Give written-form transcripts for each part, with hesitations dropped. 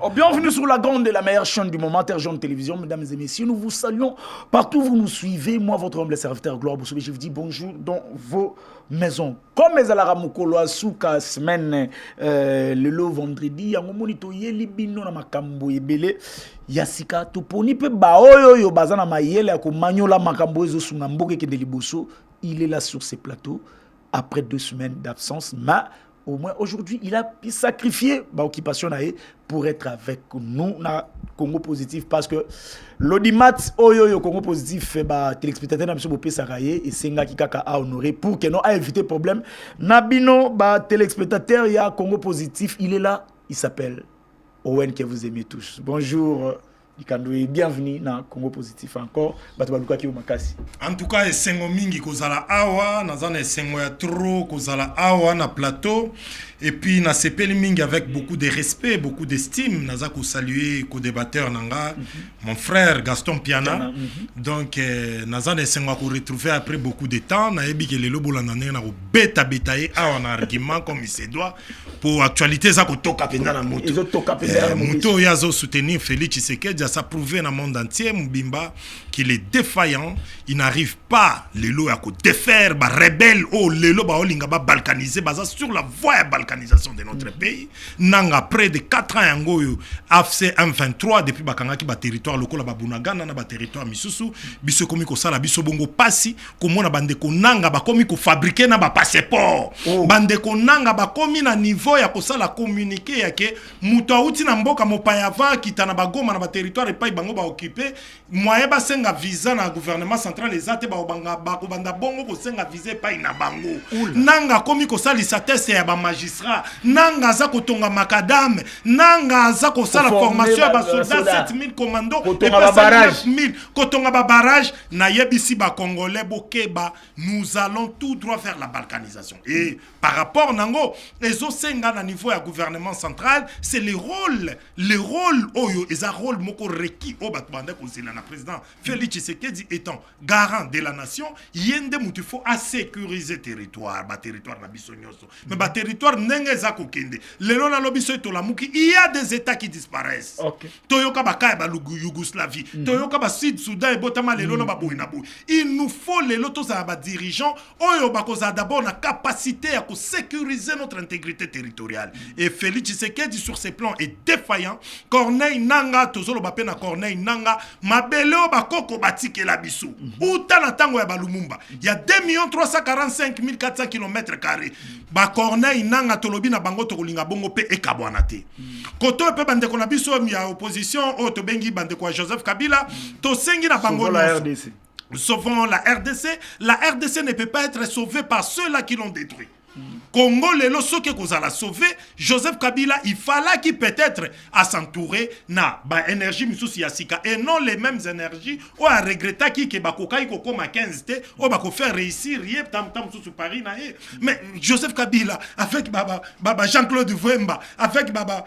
Oh, bienvenue sur la grande et la meilleure chaîne du moment, Terre-Jaune Télévision. Mesdames et messieurs, nous vous saluons partout où vous nous suivez. Moi, votre humble serviteur Gloire Boussoube, je vous dis bonjour dans vos maisons. Comme les alara mukolo asuka semaine le vendredi, yango monito yeli bino na makambo ebele yasika toponi pe baoyo yo bazana mayele ko manyola makambo ezo sunga mboke ke de liboso. Il est là sur ces plateaux après 2 semaines d'absence, mais au moins aujourd'hui, il a sacrifié l'occupation pour être avec nous dans Congo Positif parce que l'audimat Oyo Congo Positif téléspectateur na biso bopé saraye et senga ki kaka a honoré pour que non a éviter problème nabino téléspectateur ya Congo Positif, il est là, il s'appelle Owen que vous aimez tous. Bonjour Ikandoué, bienvenue dans Congo Positif encore. En tout cas, esengo mingi kozala awa, nazana esengo ya trop kozala awa na plateau. Et puis na sepeli mingi avec beaucoup de respect, beaucoup d'estime. Naza ko saluer ko débatteur nanga, mon frère Gaston Piana. Donc nazana esengo ko retrouver après beaucoup de temps. Na yebi ke lelo bolanda na ko beta betaye awa na argument comme il se doit pour actualité za ko toka penda na moto. Moto yazo soutenir Félix Tshisekedi. Ça prouve dans le monde entier, Mbimba, qu'il est défaillant. Il n'arrive pas, Lelo, à défaire, rebelle, Lelo, balkaniser, sur la voie de balkanisation de notre pays. Nanga, près de 4 ans, Yango, AFC M23, depuis Bakangaki, territoire local, Babunagana, territoire Misusu, biso komiko sala, biso bongo pasi, komona bandeko nanga, bakomiko fabriquer na passeport. Bandeko nanga, bakomi na niveau, ya kosala communiquer, yake, muto auti na mboka mopayava, kitana bagoma na territoire et pas bango ba occupé moyen ba senga visa na gouvernement central les ate ba banga ba ko banda bongo ko senga visa pas na bango nanga komi ko salisa test ya ba magistrat nanga za ko tonga makadame nanga za ko sala formation ba soldats 7000 commando et pas 9000 ko tonga ba barrage na yebisi ba congolais bokeba nous allons tout droit vers la balkanisation et par rapport nango ezo senga na niveau ya gouvernement central c'est le rôle oyo eza rôle moko requis au batbanda kozela na président Félix Tshisekedi étant garant de la nation yende mutu faut à sécuriser territoire na biso nyonso mais territoire ndenge za kokende lelo na lobiso to la muki il y a des états qui disparaissent toyoka bakaya ba Yougoslavie toyoka ba Sud Soudan et botama lelo na baboina boy il nous faut lelo to za ba dirigeants oyo bakoza d'abord na capacité à sécuriser notre intégrité territoriale et Félix Tshisekedi sur ces plans est défaillant. Corneille nanga tozolo bape na Corneille nanga mabeleo bakoko batike la biso uta na tango ya balumumba il y a 2 345 400 km². Ba Corneille nanga tolobi na bango tokolinga bongo pe ekabwana te koto pe bandeko na biso ya opposition o to bengi bandeko ya Joseph Kabila to sengi na bango la RDC. Sauvons la RDC. La RDC ne peut pas être sauvée par ceux-là qui l'ont détruit. Congo lelo soki kozala sauver Joseph Kabila il fallait qu'il peut-être à s'entourer na ba énergie misusi ya sika et non les mêmes énergies ou à regretter qui ke bakokai koko ma 15 te ou bako faire réussir yep tam sous Paris na mais Joseph Kabila avec baba Jean-Claude Vemba avec baba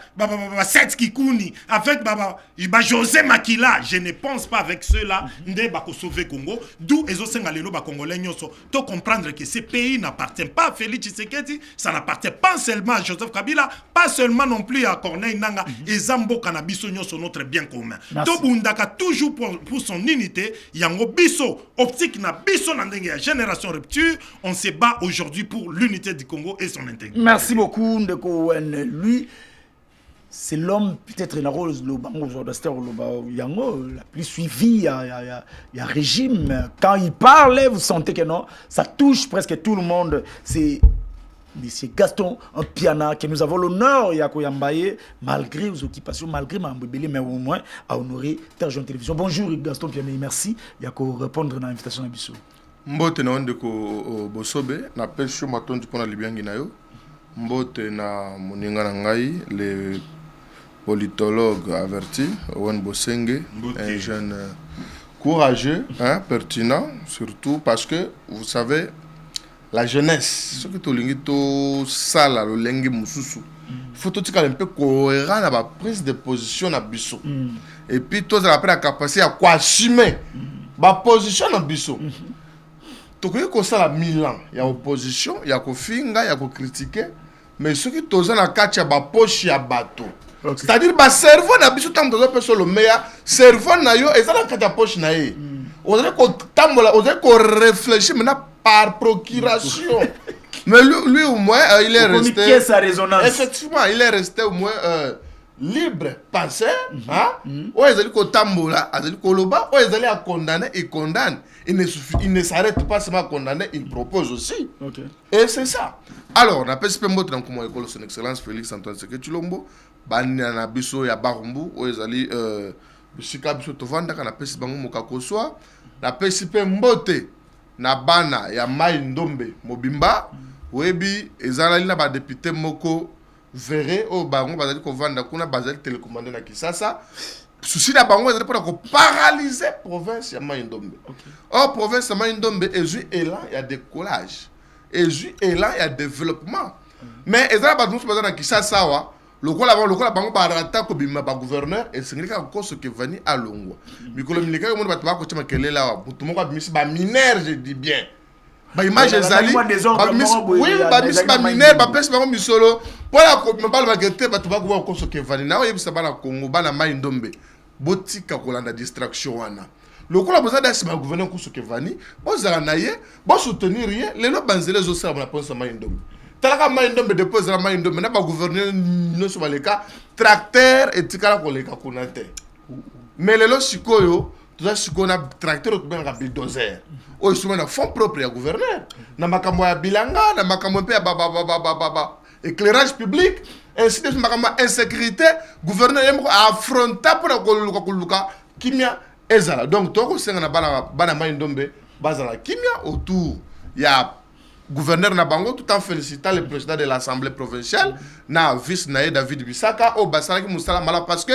Seth Kikouni avec baba José Makila je ne pense pas avec ceux-là nde bako sauver Congo d'où ezo senga lelo ba congolais nyonso to comprendre que ce pays n'appartient pas à Félix Tshisekedi. Ça n'appartient pas seulement à Joseph Kabila, pas seulement non plus à Corneille Nanga et Zambo Kanabiso sur notre bien commun. Tobundaka toujours pour son unité, yango biso optique na biso na génération rupture, on se bat aujourd'hui pour l'unité du Congo et son intégrité. Merci beaucoup Ndeko Owen. Lui c'est l'homme peut-être la rose la plus suivie, il y a régime. Quand il parle, vous sentez que non, ça touche presque tout le monde. C'est Monsieur Gaston Piana que nous avons l'honneur malgré les occupations, malgré ma mbébélé, mais au moins à honorer Terre-Jaune Télévision. Bonjour Gaston Piana et merci de répondre à l'invitation à Bissou. Mbote na ndeko bosobe na pesho matondi pona libiangi na yo. Mbote na moninga na ngai le politologue averti Owen Bosenge, un jeune courageux, pertinent surtout parce que vous savez la jeunesse, ce que tu lingi to sala lo lengi mususu. Il faut tout un peu cohérent dans la prise de position na biso. Et puis toi après la capacité à quoi assumer ma position na biso. Tu connais que ça la Milan, il y a opposition, il y a ko finga, il y a ko critiquer, mais ce qui toza na katia ba poche ya bateau. C'est-à-dire que le cerveau n'a pas le meilleur cerveau n'a yo et ça la kata poche na ye. On dirait qu'on réfléchit maintenant par procuration. Mais lui au moins il est resté. Sa résonance. Effectivement, il est resté au moins libre penseur, hein? Ouais, ils allaient ko tambola, ils allaient ko loba, ouais, ils allaient à condamner et condamne. Il ne s'arrête pas seulement à condamner, il propose aussi. Et c'est ça. Alors, on appelle ce peu dans comment école son excellence Félix Antoine Tshisekedi Tshilombo, banana biso ya barumbu, ouais, ils allaient bisika biso tovanda kana pesi bango mokakoswa, na pesi pe mbote na bana ya Mai Ndombe Mobimba, webi ezalali na ba député moko verré au bango bazali ko vanda kuna bazali télécommandé na Kisasa. Souci na bango ezali pour paralyser province ya Mai Ndombe. Or province ya Mai Ndombe ezu élan ya décollage. Ezu élan ya développement. Mais ezali ba nous bazana Kisasa wa lokola bango ba rata ko bima ba gouverneur et singika ko ce que vani alongwa. Mikolo milika yo mo ba tba ko chama kelela wa mutu moko bimisi ba mineur je dis bien. Ba image ezali oui ba misi ba mineur ba pesi bango misolo voilà ko mbala ba gete ba tba ko ko ce que vani na oyebisa bana Congo bana Mai Ndombe botika kolanda distraction wana lokola boza dasi ba gouverneur ko ce que vani bozala na ye bo soutenir ye lelo banzele zo sala na ponsa Mai Ndombe talaka Mai Ndombe dépose la Mai Ndombe na ba gouverneur no so baleka tracteur et tikala ko leka kunate mais lelo sikoyo tout ça qu'on a tracteur to benga bulldozer o isuma na fond propre ya gouverneur na makambo ya bilanga na makambo pe ba éclairage public ainsi de makambo insécurité gouverneur yemo affronta pour koluka kimia ezala donc toko senga na bana Mai Ndombe bazala kimia autour ya gouverneur na bango tout en félicitant le président de l'Assemblée provinciale na vice nae David Bissaka au basala ki musala mala parce que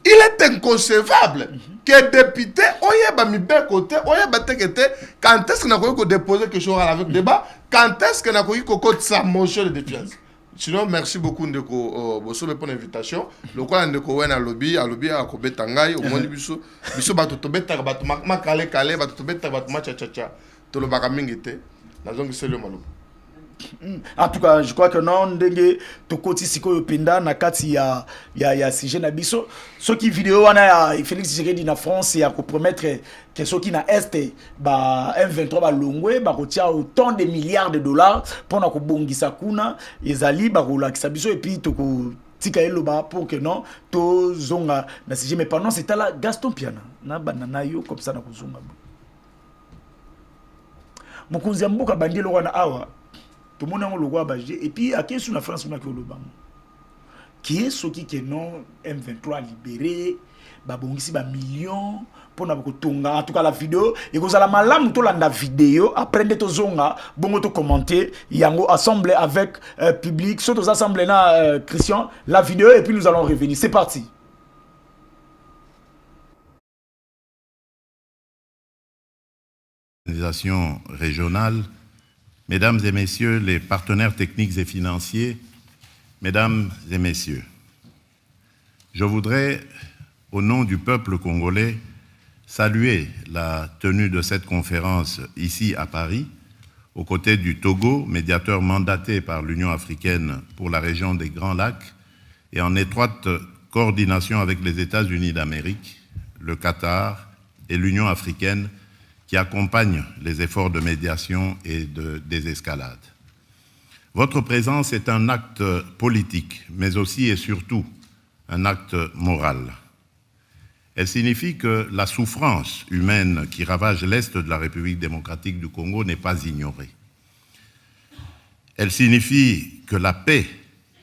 il est inconcevable que député oyeba mi be côté oyeba tekete quand est-ce que na ko déposer quelque chose avec débat quand est-ce que na ko sa motion de défiance. Sinon merci beaucoup ndeko bosobe pour l'invitation lokola ndeko wena lobby a ko betangai au moins biso bato to betaka bato makale bato to betaka bato macha to lo baka mingite na zongi selo malo. En tout cas, je crois que non, ndenge tokoti sikoyo penda na kati ya sujet na biso. Ce qui vidéo wana ya Félix Tshisekedi na France ya ko promettre que ceux qui na est ba M23 ba longwe ba kotia autant de milliards de dollars pour na ko bongisa kuna ezali ba ko lakisa biso et puis toko tika eloba pour que non to zonga na sujet mais pendant c'était là Gaston Piana na banana yo comme ça na ko zonga. Mokonzi ya mboka bandelo wana awa tout le monde a le droit et puis à qui sur la France on a que le bam qui est ce qui non M23 libéré babongisi ba millions pour na ko tonga en tout cas la vidéo et vous allez malamu to landa vidéo après de to zonga bongo to commenter yango assemblée avec public surtout aux assemblées na Christian la vidéo et puis nous allons revenir c'est parti. Organisation régionale. Mesdames et messieurs les partenaires techniques et financiers, mesdames et messieurs, je voudrais, au nom du peuple congolais, saluer la tenue de cette conférence ici à Paris, aux côtés du Togo, médiateur mandaté par l'Union africaine pour la région des Grands Lacs, et en étroite coordination avec les États-Unis d'Amérique, le Qatar et l'Union africaine, qui accompagne les efforts de médiation et de désescalade. Votre présence est un acte politique, mais aussi et surtout un acte moral. Elle signifie que la souffrance humaine qui ravage l'Est de la République démocratique du Congo n'est pas ignorée. Elle signifie que la paix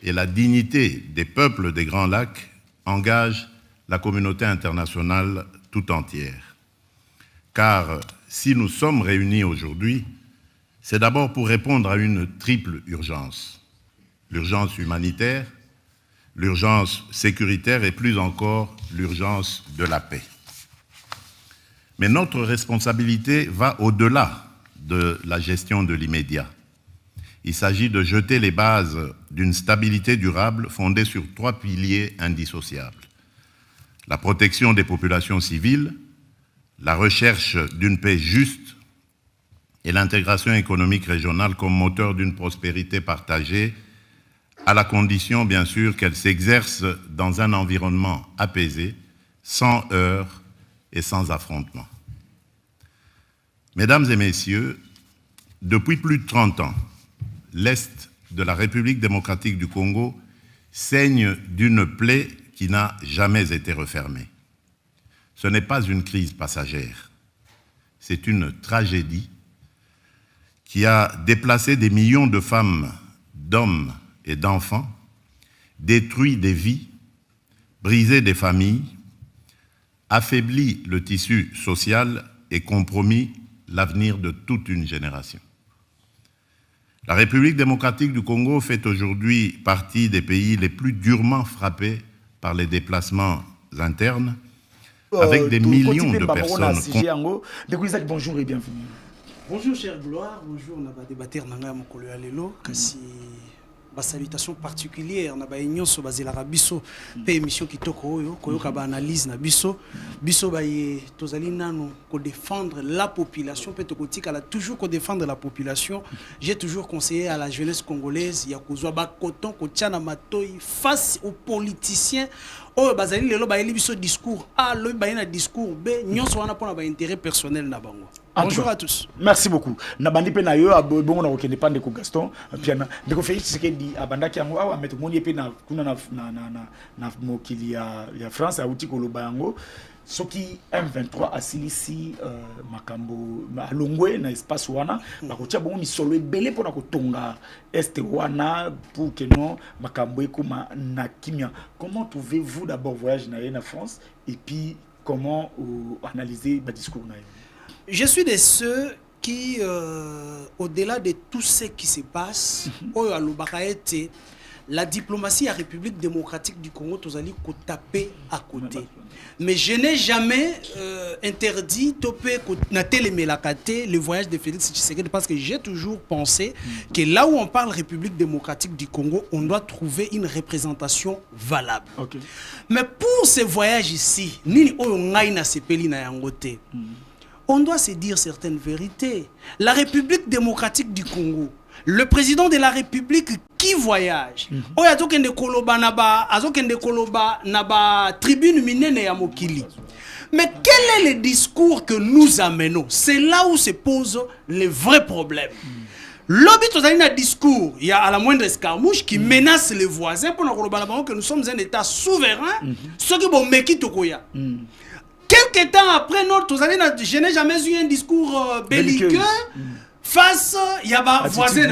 et la dignité des peuples des Grands Lacs engagent la communauté internationale tout entière. Car si nous sommes réunis aujourd'hui, c'est d'abord pour répondre à une triple urgence. L'urgence humanitaire, l'urgence sécuritaire et plus encore l'urgence de la paix. Mais notre responsabilité va au-delà de la gestion de l'immédiat. Il s'agit de jeter les bases d'une stabilité durable fondée sur 3 piliers indissociables. La protection des populations civiles, la recherche d'une paix juste et l'intégration économique régionale comme moteur d'une prospérité partagée à la condition, bien sûr, qu'elle s'exerce dans un environnement apaisé, sans heurts et sans affrontements. Mesdames et messieurs, depuis plus de 30 ans, l'Est de la République démocratique du Congo saigne d'une plaie qui n'a jamais été refermée. Ce n'est pas une crise passagère, c'est une tragédie qui a déplacé des millions de femmes, d'hommes et d'enfants, détruit des vies, brisé des familles, affaibli le tissu social et compromis l'avenir de toute une génération. La République démocratique du Congo fait aujourd'hui partie des pays les plus durement frappés par les déplacements internes, avec des millions de personnes. Bonjour et bienvenue. Bonjour cher Gloire, bonjour on a débattu nanga mokolo ya lelo kasi ba salutation particulière na ba nyonso bazela biso pe émission kitoko oyo koyoka ba analyse na biso ba ye tozali nano ko défendre la population pe to kotika la toujours ko défendre la population. J'ai toujours conseillé à la jeunesse congolaise ya kozwa ba coton ko tiana matoi face aux politiciens. Oh, bazali lelo ba biso discours A, le ba na discours B, nyonso wana pona ba intérêt personnel na bango. Bonjour à tous. Merci beaucoup. Nabandi pe na yo abongo na okende pande ko Gaston piana ndeko Félix Tshisekedi abandaki yango awa meto moni pe na kuna na mokili ya France a uti ko loba yango soki M23 asilisi makambo alongwe na espace wana bakotia bongo misolo ebele pona kotonga este wana pour que non makambo ekoma na kimia. Comment trouvez-vous d'abord voyage na France et puis comment analyser le discours na yo? Je suis de ceux qui, au-delà de tout ce qui se passe, la diplomatie à la République démocratique du Congo, tous allés taper à côté. Mais je n'ai jamais interdit le voyage de Félix Tshisekedi parce que j'ai toujours pensé que là où on parle République démocratique du Congo, on doit trouver une représentation valable. Okay. Mais pour ce voyage ici, on doit se dire certaines vérités. La République démocratique du Congo, le président de la République qui voyage, tribune minene ya mokili. Mais quel est le discours que nous amenons? C'est là où se pose les vrais problèmes. L'objet d'un discours, il y a à la moindre escarmouche qui menace les voisins pour nous que nous sommes un État souverain, ce qui bon meki tokoya. Quelques temps après, je n'ai jamais eu un discours belliqueux face à voisin.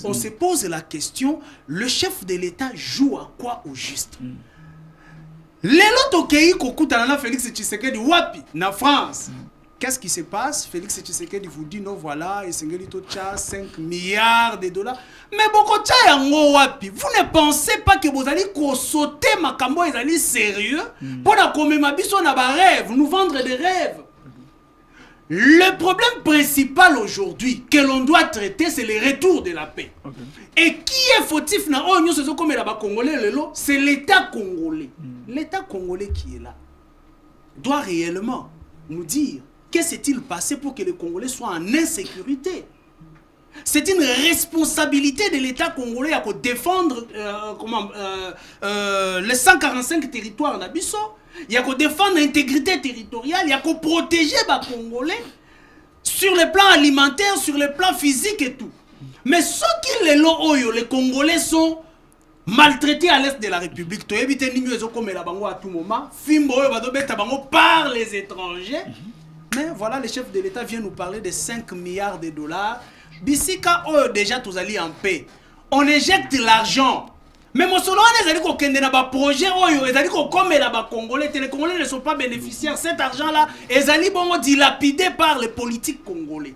On se pose la question, le chef de l'État joue à quoi au juste? Félix Tshisekedi wapi na France. Qu'est-ce qui se passe? Félix Tshisekedi vous dit non, voilà, et 5 milliards de dollars. Mais vous ne pensez pas que vous allez sauter ma cambo et allez sérieux pour nous vendre des rêves. Le problème principal aujourd'hui que l'on doit traiter, c'est le retour de la paix. Et qui est fautif? C'est l'État congolais. L'État congolais qui est là doit réellement nous dire que s'est-il passé pour que les Congolais soient en insécurité. C'est une responsabilité de l'État congolais à défendre les 145 territoires d'Abisso. Il y a qu'à défendre l'intégrité territoriale, il y a qu'à protéger les Congolais sur le plan alimentaire, sur le plan physique et tout. Mais ce qui les Congolais sont maltraités à l'est de la République. Tu évites à tout moment, par les étrangers. Mais voilà, le chef de l'État vient nous parler de 5 milliards de dollars. Bissika, déjà, tous allés en paix. On éjecte l'argent. Mais mon solo, on a dit qu'on projet, les Congolais ne sont pas bénéficiaires. Cet argent-là, ils ont dilapidé par les politiques congolais.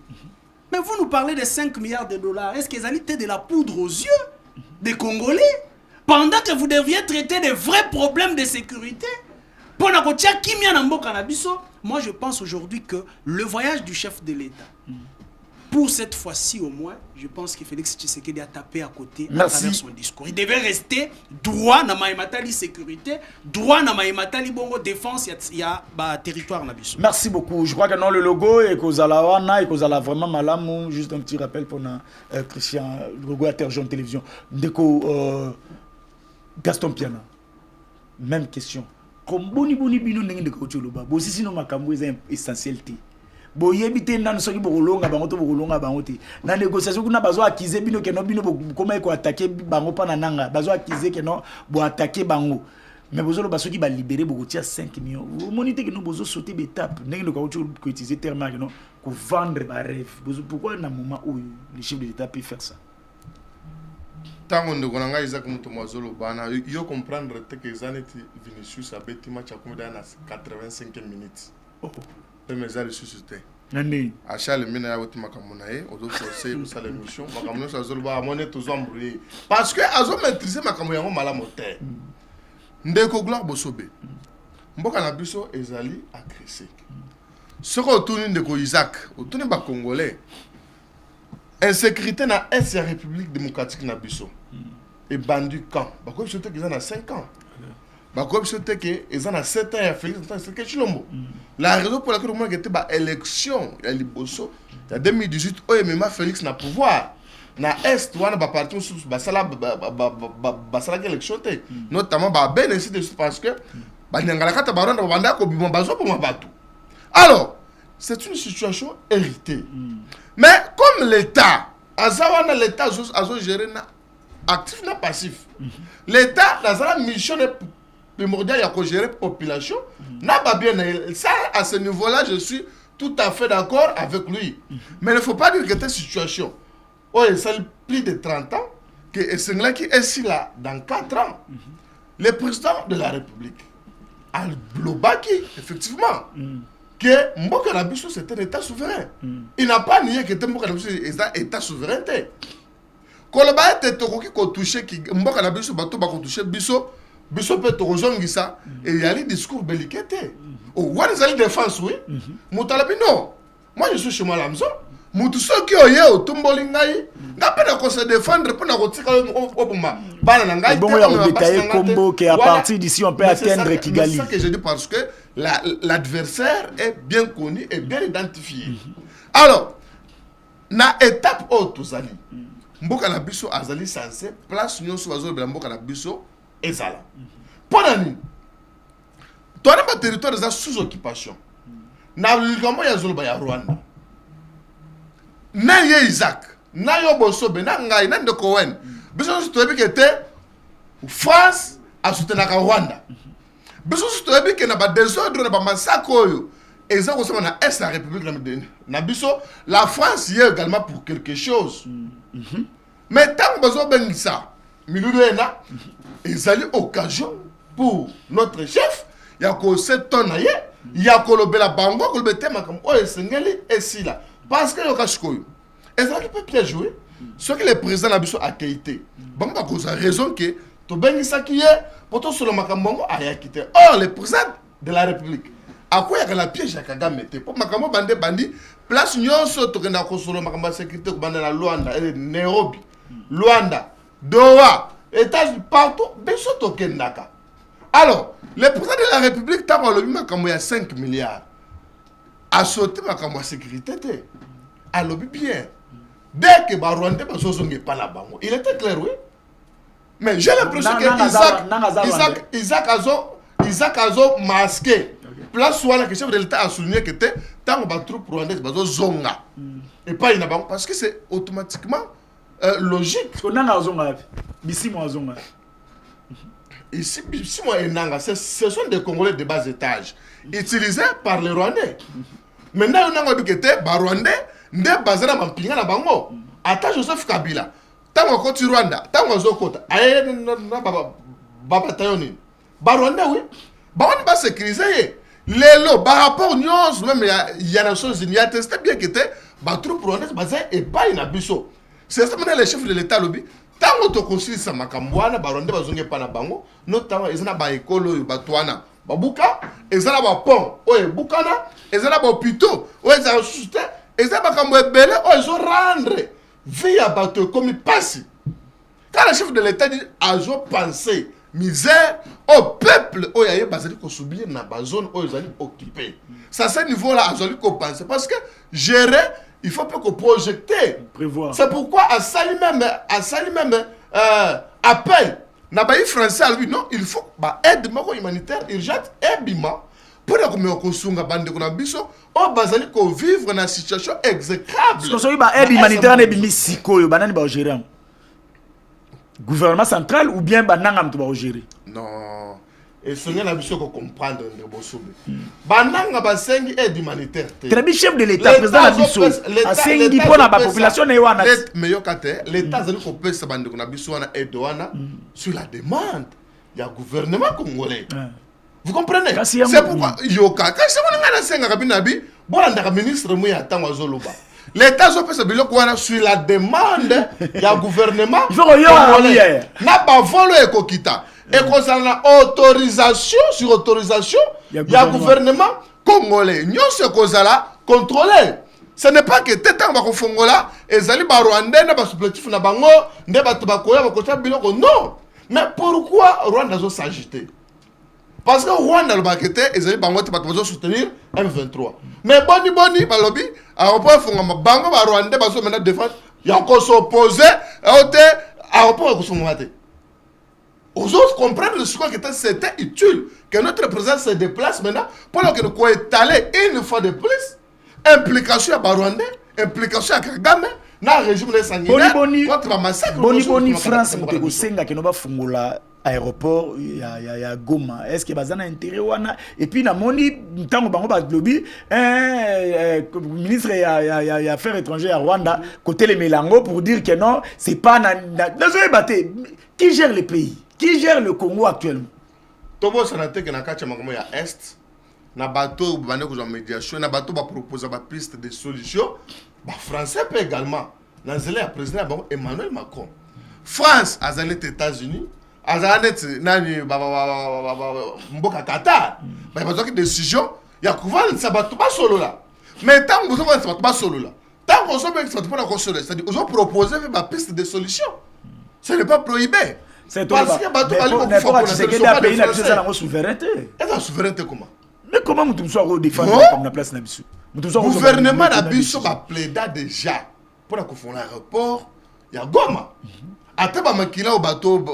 Mais vous nous parlez de 5 milliards de dollars. Est-ce qu'ils allaient de la poudre aux yeux des Congolais pendant que vous deviez traiter des vrais problèmes de sécurité? Moi, je pense aujourd'hui que le voyage du chef de l'État, pour cette fois-ci au moins, je pense que Félix Tshisekedi a tapé à côté à travers son discours. Il devait rester droit dans la sécurité, droit dans la défense, il y a un territoire. Merci beaucoup. Je crois que non, le logo et que vous allez vraiment malam. Juste un petit rappel pour Christian, le logo à Terre Jaune Télévision. Gaston Piana, même question. Comme boni bino ndenge de ko tsholoba, bo si sino makambo eza essentialité. Bo yebite nanu soki bokolonga bango to bokolonga bango te. Na négociation kuna bazo accuser bino ke no bino koma ko attaquer bango pa na nanga, bazo accuser ke no bo attaquer bango. Mais bozolo ba soki ba libérer bokotia 5 millions. Vous monitez que nous bozo sauter d'étape, ndenge de ko utiliser terme que non, ko vendre ba rêve. Pourquoi na moment où le chef de l'État peut faire ça? Tant on a nga Isaac Mutomazolo bana yo comprendre que Zanetti Vinicius a bêti match à combien dans 85 minutes. Oh. Le message suscité. Nani. À Charles Mina ya woti makamunae, ozo forcer pour ça l'émission. Makamuno ça zolo ba moné tous embrouillé. Parce que azo maîtriser makamu yango mala moteur. Ndeko Gloire Bosobe. Mboka na biso ezali agressé. Soko otuni ndeko Isaac, otuni ba congolais. Insécurité na est la République démocratique na biso. Et bandu camp. Bako biso te qu'ils en a 5 ans. Bako biso te que ils en a 7 ans et Félix Antoine Tshisekedi Tshilombo. La raison pour laquelle on a été ba élection ya liboso en 2018 OMMA Félix na pouvoir. Na est wana ba parti sous basala basala élection te. Notamment ba bénéfice de parce que ba nyangala kata baronda banda ko bimo bazo pour mabatu. Alors, c'est une situation héritée. Mais comme l'État, l'État a géré actif et passif. L'État a une mission primordiale à gérer la population. N'a pas bien ça, à ce niveau-là, je suis tout à fait d'accord avec lui. Mais il ne faut pas dire que cette situation, c'est plus de 30 ans, que c'est là qui est ici là, dans 4 ans. Le président de la République, Al-Blobaki, effectivement, que Mboka Nabiso c'est un État souverain. Il n'a pas nié que Mboka Nabiso est un État souverain. Koloba était tokoki ko toucher ki Mboka Nabiso bato ba ko toucher biso peut tozongi ça et il y a des discours belliqueux. Oh, what is the défense oui? Mutalabi non. Moi je suis chez moi la maison. Mutu soki oye otumboli ngai nga pena ko se défendre pour na ko tika obuma bana na ngai bon ya détailler combo que à partir d'ici on peut atteindre Kigali. C'est ça que je dis parce que l'adversaire est bien connu et bien identifié. Alors na étape haute tozali mboka na biso azali censé place nyonso bazolo bela mboka na biso ezala pona nini tona ba territoire za sous occupation na likambo ya zolo ba ya Rwanda na ye Isaac na yo Bosobe na ngai na ndeko wen biso toyebi ke te France a soutenaka Rwanda biso toyebi ke na ba désordre na ba massacre oyo ezako sama na est la République na biso la France y est également pour quelque chose. Mais tant que besoin de ça miluna ezali occasion pour notre chef ya ko setonnaye ya ko lobela bango ko lobete makam o esengeli esila. Parce que le Kashkoyo, est-ce qu'il peut bien jouer? Ce que le président a besoin d'accueillir. Bon, bah, cause raison que tu ben ça qui est, pourtant sur le Makambo a quitté. Or, le président de la République, à quoi il y a la piège à Kagame mette? Pour Makambo bandi, place nyonso to kena ko sur le Makambo sécurité ko banda na Luanda, Nairobi, Luanda, Doha, États-Unis partout, beso to kenaka. Alors, le président de la République t'a le Makambo ya 5 milliards. A sauté ma sécurité à lobby bien dès que Rwanda il était clair oui mais j'ai l'impression que Isaac Azo masqué place où la chef de l'État a souligné que tant que troupe rwandaise zonga et pas une banque parce que c'est automatiquement logique ici ce sont des Congolais de bas étage utilisés par les Rwandais. Maintenant, on a dit que les Rwandais ne basent pas sur la bango. Attends Joseph Kabila. Tant qu'on est Rwanda, tant qu'on est Zokota, Rwanda oui. On va sécuriser. Les lots, par rapport aux news, même il y a des choses, il y a testé bien que les troupes rwandaises basées et pas une abisso. C'est ça le chef de l'État lobby. Tant qu'on construit ça, Makambouana, Rwanda bazonge pas na bango, notamment ils ont ba école batouana. Babuka, ils ont ba pont, oye Bukana, ils ont ba hôpitaux, oye ils ont suscité, ils ont ba kambo belé, ils ont rendre via bateau comme il passe. Quand le chef de l'État dit ils ont pensé misère au peuple, oye aye bazali ko subir na ba zone oye ils ont occupé. Ça ce niveau là ils ont ko penser parce que gérer il faut pas qu'on projecter. Prévoir. C'est pourquoi à Sali même appel na ba français lui non il faut ba aide moko humanitaire urgente ebima pour la comme kosunga bande ko na biso o bazali ko vivre na situation exécrable parce que so ba aide humanitaire ne bimi sikoyo banani ba gérer gouvernement central ou bien bananga mtu ba gérer non et songa na biso ko comprendre ndre bosobe bananga basengi aide humanitaire très bien chef de l'état président na biso asengi pona ba population ne wana mais yokate l'état zali ko pesa bande ko na biso wana aide wana sur la demande ya gouvernement congolais. Vous comprenez? C'est pourquoi yoka quand c'est mon ngana senga kabinabi bolanda ministre muya tango zoloba. L'état zo pesa biloko wana sur la demande ya gouvernement. Il faut yo na ba volo ekokita. Et concernant autorisation sur autorisation ya gouvernement congolais. Nyonso kozala contrôler. Ce n'est pas que tétan ba kofongola ezali ba Rwanda na ba supplétif na bango nde bato bakoya bakota biloko non. Mais pourquoi Rwanda zo s'agiter? Parce que Rwanda le baqueté, ils ont bango te soutenir M23. Mais boni balobi, à rapport fonga bango ba Rwanda baso maintenant défendre, il y a encore s'opposer à rapport à Kosomate. Aux autres comprennent ce que c'était utile que notre président se déplace maintenant pour que nous étaler une fois de plus implication à Rwanda, implication à Kagame. Na régime de sanguinaire contre la massacre boni France muteko senga ke no ba fungola aéroport ya Goma est-ce que bazana intérêt wana et puis na moni ntango bango ba lobby ministre ya affaires étrangères à Rwanda côté les Mélango pour dire que non c'est pas désolé baté qui gère le pays qui gère le Congo actuellement tobo sanate que na kacha makomo ya est na bateau bande ko médiation na bateau ba proposer ba piste de solution. Les Français peut également. Dans le président Emmanuel Macron. France, à les États-Unis, à les Qatar. Il y a une décision. Il y a une solo là. Mais tant que vous avez une solo là, tant que vous avez une solo, c'est-à-dire que vous avez proposé une piste de solution. Ce n'est pas prohibé. Parce que la souveraineté. Et la souveraineté comment? Mais comment vous devez défendre comme la place Nabisu? Le gouvernement Nabisu va plaider déjà pour qu'on fasse l'aéroport. Il y a Goma. Ate ba makila au bateau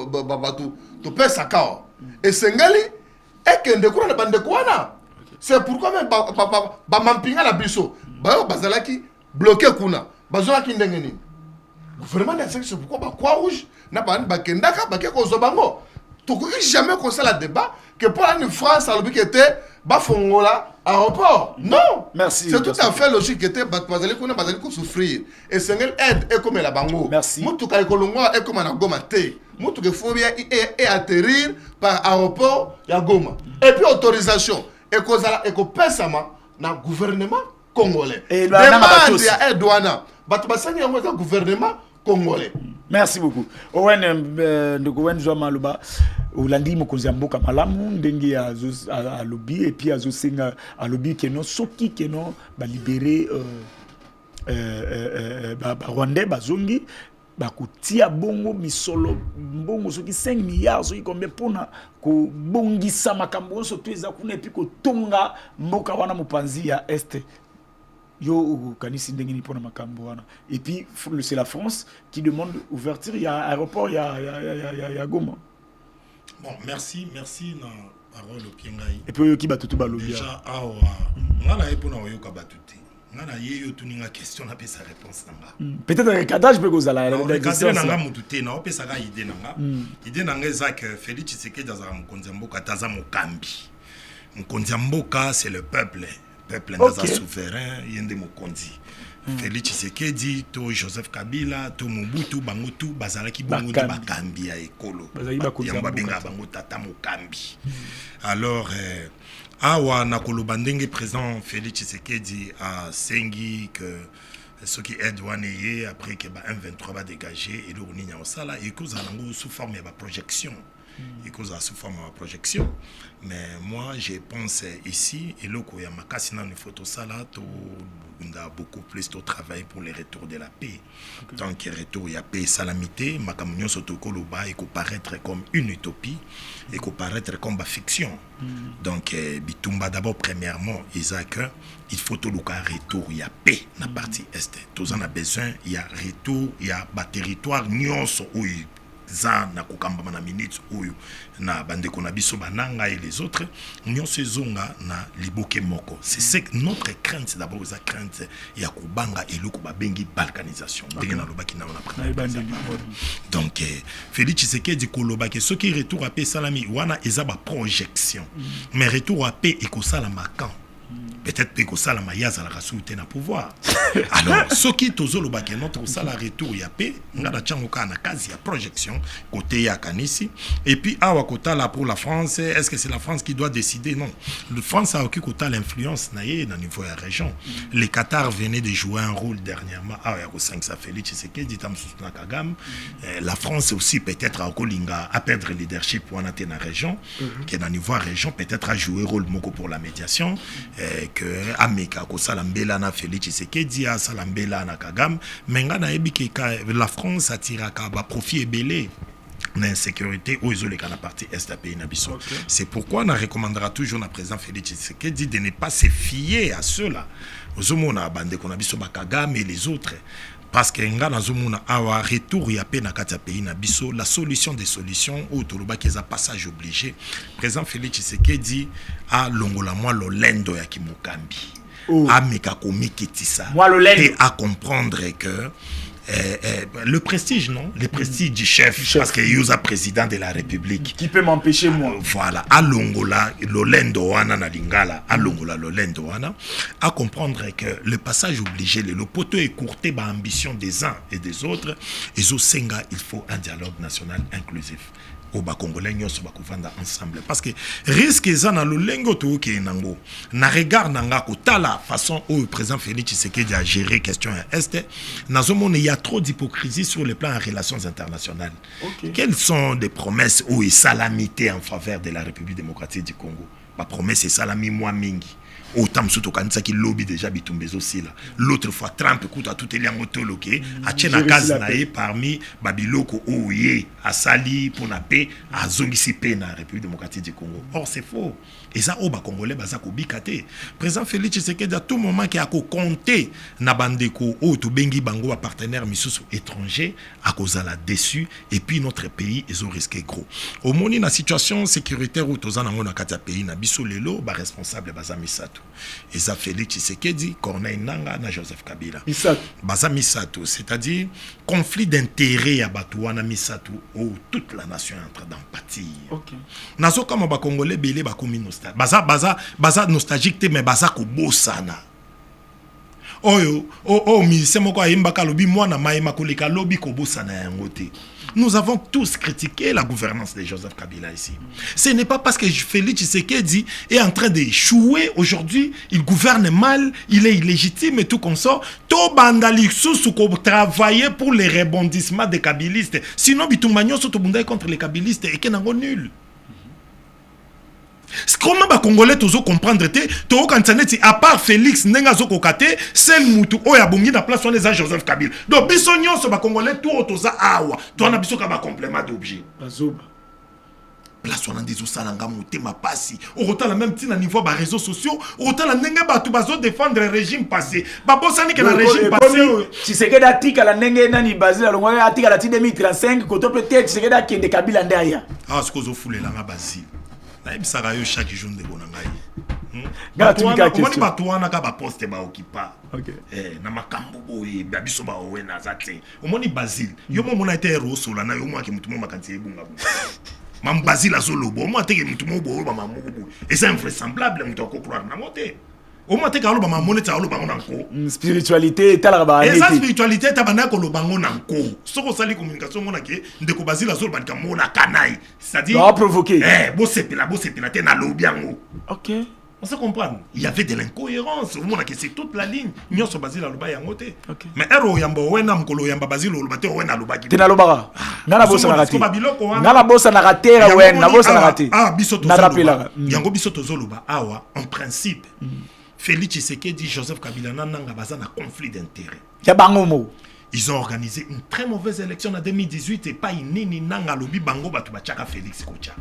to pesa kao. Et Sengali et que ndekura na bande kwana. C'est pourquoi même ba mampinga na biso. Ba bazalaki bloqué kuna. Bazolaki ndengeni. Le gouvernement Nabisu c'est pourquoi ba croix rouge na ba kendaka ba ko zobango. Tu ne jamais qu'on ça la débat que pour la France, ça qui était Bafongola aéroport. Non. Merci. C'est tout à fait logique que était Bazali qu'on a Bazali qu'on souffrir. Et c'est une aide et comme la bango. Merci. Moutou Kaikolongo et comme un Goma T. Moutou que faut bien et atterrir par aéroport ya Goma. Et puis autorisation. Et cause la et qu'on pesama na gouvernement congolais. Et demande ya aide douana. Batubasani yango za gouvernement congolais. Merci beaucoup. Owen Ndogowen Maloba Olandi mokonzi mboka malamu ndenge a lobby et puis azo senga a lobby que non soki que non ba libérer ba Rwandais bazongi ba kutia bongo misolo bongo soki 5 milliards soki combien pona ko bongisa makambo so tueza kuna et puis ko tonga mboka wana mopanzi ya est. Yo kanisi ndenge ni pona makambo wana et puis c'est la France qui demande ouverture il y a aéroport il y a Goma. Bon merci na parole Piengai et puis qui batutu balobi déjà awa ngana epona oyoka batuti ngana yeyo tuninga question na pesa réponse nanga peut-être un cadre peut kozala la question nanga mututé na opesa ka idée nanga idée nanga ezak Félix Tshisekedi azara mokonzi mboka taza mokambi mokonzi mboka c'est le peuple naza souverain yende mokonzi Félix Tshisekedi to Joseph Kabila to Mobutu bangotu bazalaki bongo bakambi ya ekolo yamba benga bango tata mokambi alors awa na koloba ndenge président Félix Tshisekedi a sengi que ce qui aide waneye après que ba M23 va dégager et le ninya osala et cause nango sous forme ya projection et cause sous forme de projection. Mais moi, je pense ici, et le Koya Makasi dans une photo salade, on a beaucoup plus de travail pour le retour de la paix. Tant que retour, il y a paix et salamité, Makamunion Sotokoloba, et qu'on paraître comme une utopie, et qu'on paraître comme une fiction. Donc, Bitumba d'abord, premièrement, Isaac, il faut tout le retour, il y a paix dans la partie est. Tous en a besoin, il y a retour, il y a territoire, nuance, oui. za na kokamba na minute oyo na bandeko na biso bananga et les autres nous sezonga na liboke moko c'est notre crainte d'abord la crainte ya kubanga eloko babengi balkanisation ndenge na lobaki na donc Félix Tshisekedi koloba ke ce qui retour à paix salami wana eza ba projection mais retour à paix ekosala makan peut-être que ça la mayaza la rasouté na pouvoir alors ce qui tozolo ba ke notre sala retour ya paix ngada chango kana kazi ya projection côté ya kanisi et puis awa kota là pour la France est-ce que c'est la France qui doit décider non la France a occupé kota l'influence na niveau ya région les Qatar venaient de jouer un rôle dernièrement ah ya ko 5 ça Félix Tshisekedi tam na Kagame la France aussi peut-être a kolinga à perdre le leadership pour na région qui dans niveau région peut-être a joué rôle moko pour la médiation que ameka ko salambela na Félix Tshisekedi a salambela na Kagame menga na ebiki la France atiraka ba profit ebelé l'insécurité aux isolés dans la partie est de pays nabiso. C'est pourquoi on recommandera toujours na président Félix Tshisekedi de ne pas se fier à ceux-là. Aux homona bande qu'on a biso ba Kagame et les autres. Parce que nga na zomuna awa retour ya pe na kati ya pays na biso la solution des solutions au toloba qui est un passage obligé président Félix Tshisekedi a longola moi lolendo ya kimukambi a meka komikitisa et à comprendre que le prestige, non? Le prestige du chef. Parce qu'il y a président de la République. Qui peut m'empêcher, moi? Voilà. À Longola, Lolendo Wana, na Lingala, à Longola, Lolendo Wana, à comprendre que le passage obligé, le poteau écourté par ambition des uns et des autres, et au Senga, il faut un dialogue national inclusif. Au Congolais nyonso bakuvanda ensemble parce que risque eza na lolengo to ke nango na regard nanga ko tala façon où le président Félix Tshisekedi a géré question à est nazomone il y a trop d'hypocrisie sur le plan des relations internationales. Quelles sont des promesses ou salamité en faveur de la République démocratique du Congo? Ma promesse est salami moi mingi autant surtout quand ça qui lobby déjà bitumbezo aussi là l'autre fois Trump écoute à tout les motoloké a tchena kaznae parmi babiloko ouye a sali pour na paix a zongisi paix na République démocratique du Congo. Or c'est faux et ça au ba congolais baza ko bikate président Félix Tshisekedi à tout moment qui a ko compter na bandeko o to bengi bango ba partenaire misusu étranger à cause la déçu et puis notre pays ils ont risqué gros au moni na situation sécuritaire ou tozana ngona kati ya pays na biso lelo ba responsable baza misato et ça Félix Tshisekedi Corneille Nangaa na Joseph Kabila baza misato c'est-à-dire conflit d'intérêt à Batouana misato où toute la nation est en train d'en pâtir. Nazo comme ba congolais belé ba komi nostalgique baza nostalgique te mais baza ko bosana oyo musicien moko ayimbaka lobi mwana mayema koleka lobi ko bosana yango te. Nous avons tous critiqué la gouvernance de Joseph Kabila ici. Ce n'est pas parce que Félix Tshisekedi est en train d'échouer aujourd'hui, il gouverne mal, il est illégitime et tout comme ça. To bandali sous travailler pour les rebondissements des kabilistes. Sinon, bitumbanyo soto bundai contre les kabilistes et kenango nul. Comment les Congolais tozo comprendre te to kantaneti à part Félix nenga zo kokate seul mutu oya bongi na place on les a Joseph Kabila. Donc biso nyonso ba Congolais tout toza awa to na biso ka ba complément d'objet. Bazoba. Place on a des osalanga motema pasi. Au retour la même tina niveau ba réseaux sociaux, au retour la nenga ba tu bazo défendre le régime passé. Ba bosani que le régime passé. Si c'est que d'atika la nenga nani basé la longa atika la ti 2035 koto peut-être c'est que da kende Kabila ndaya. Ah ce que zo foule la basi. Naibisaka yo chaque jour de bonangai. Omoni bato wana ka ba poste ba okipa. Na makambo boye babiso ba owe na zate. Omoni Basile. Yo mo mona ete rosola na yo mo ki mutu mo makanti ebunga bo. Mam Basile azolobo mo ateke mutu mo bo ba mamugo bo. Et c'est invraisemblable mutu ko croire na moté. Au moins, tu as une spiritualité, tu as une spiritualité, tu as une communication, c'est-à-dire, provoquer. Ok. On se comprend. Il y avait de l'incohérence. C'est toute la ligne. Nous sommes basés là. Mais Ero Yambo, Wena Mkolo Yamba Basile, Lobate, Wena Lobaki. T'es na Lobara. Nala bossa na raté. Nala bossa na raté, Wen, na bossa na raté. Ah, Bisoto Zoloba. Yango Bisoto Zoloba. Awa, en principe. Félix Tshisekedi, Joseph Kabila, Nanga Bazana, conflit d'intérêts. Ils ont organisé une très mauvaise élection en 2018 et pas une nini nanga lobi bango batubachaka Félix Kocha.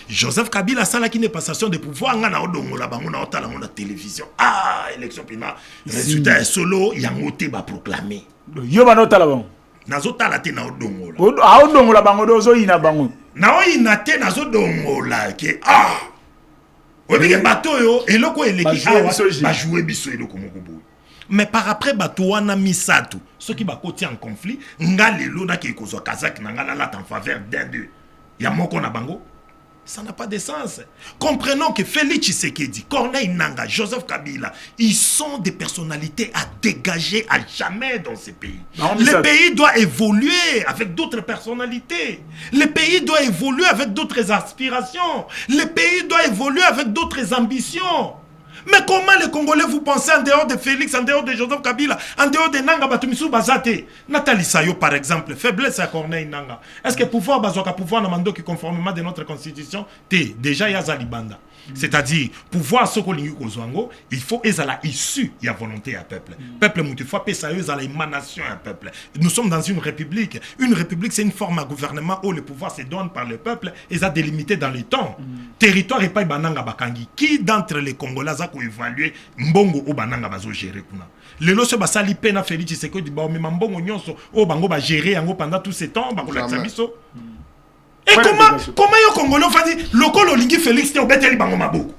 Joseph Kabila sala qui n'est pas passation de pouvoir ngana odongo la bango na otala na télévision. Ah, élection pina résultat solo yangote ba proclamer. Yo banota la bango. nazotala te na odongola aodongola bango de ozoyina bango naoyina te nazodongola ke oyebike bato oyo eloko eleki awa bajoue biso eloko moko boye mais par après bato wana misato soki bakoti en conflit nga lelo nakei kozwa kazaki na nga nalata en faveur d'un d'eux ya moko na bango. Ça n'a pas de sens. Comprenons que Félix Tshisekedi, Corneille Nangaa, Joseph Kabila, ils sont des personnalités à dégager à jamais dans ces pays. Le pays doit évoluer avec d'autres personnalités. Le pays doit évoluer avec d'autres aspirations. Le pays doit évoluer avec d'autres ambitions. Mais comment les Congolais vous pensez en dehors de Félix, en dehors de Joseph Kabila, en dehors de Nanga Batumisu Bazate? Nathalie Sayo par exemple, faiblesse à Corneille Nangaa. Est-ce que pouvoir Bazoka pouvoir Namando qui conformément de notre constitution, déjà Yaza Libanda. C'est-à-dire, pouvoir Sokolingi Kozwango, il faut ezala issu, il y a volonté à peuple. Peuple moutifua, pesayo, ezala émanation à peuple. Nous sommes dans une république. Une république, c'est une forme à gouvernement où le pouvoir se donne par le peuple et ça délimité dans le temps. Territoire et pas Bananga Bakangi. Qui d'entre les Congolais a évalué Mbongo ou Bananga Bazo gérer kuna? Le loso basali pena Félix Tshisekedi ba mais Mbongo nyonso o bango ba gérer yango pendant tout ce temps ba ko la biso. Et comment yo Congolais fait lokolo lingi Félix te obeteli bango maboko.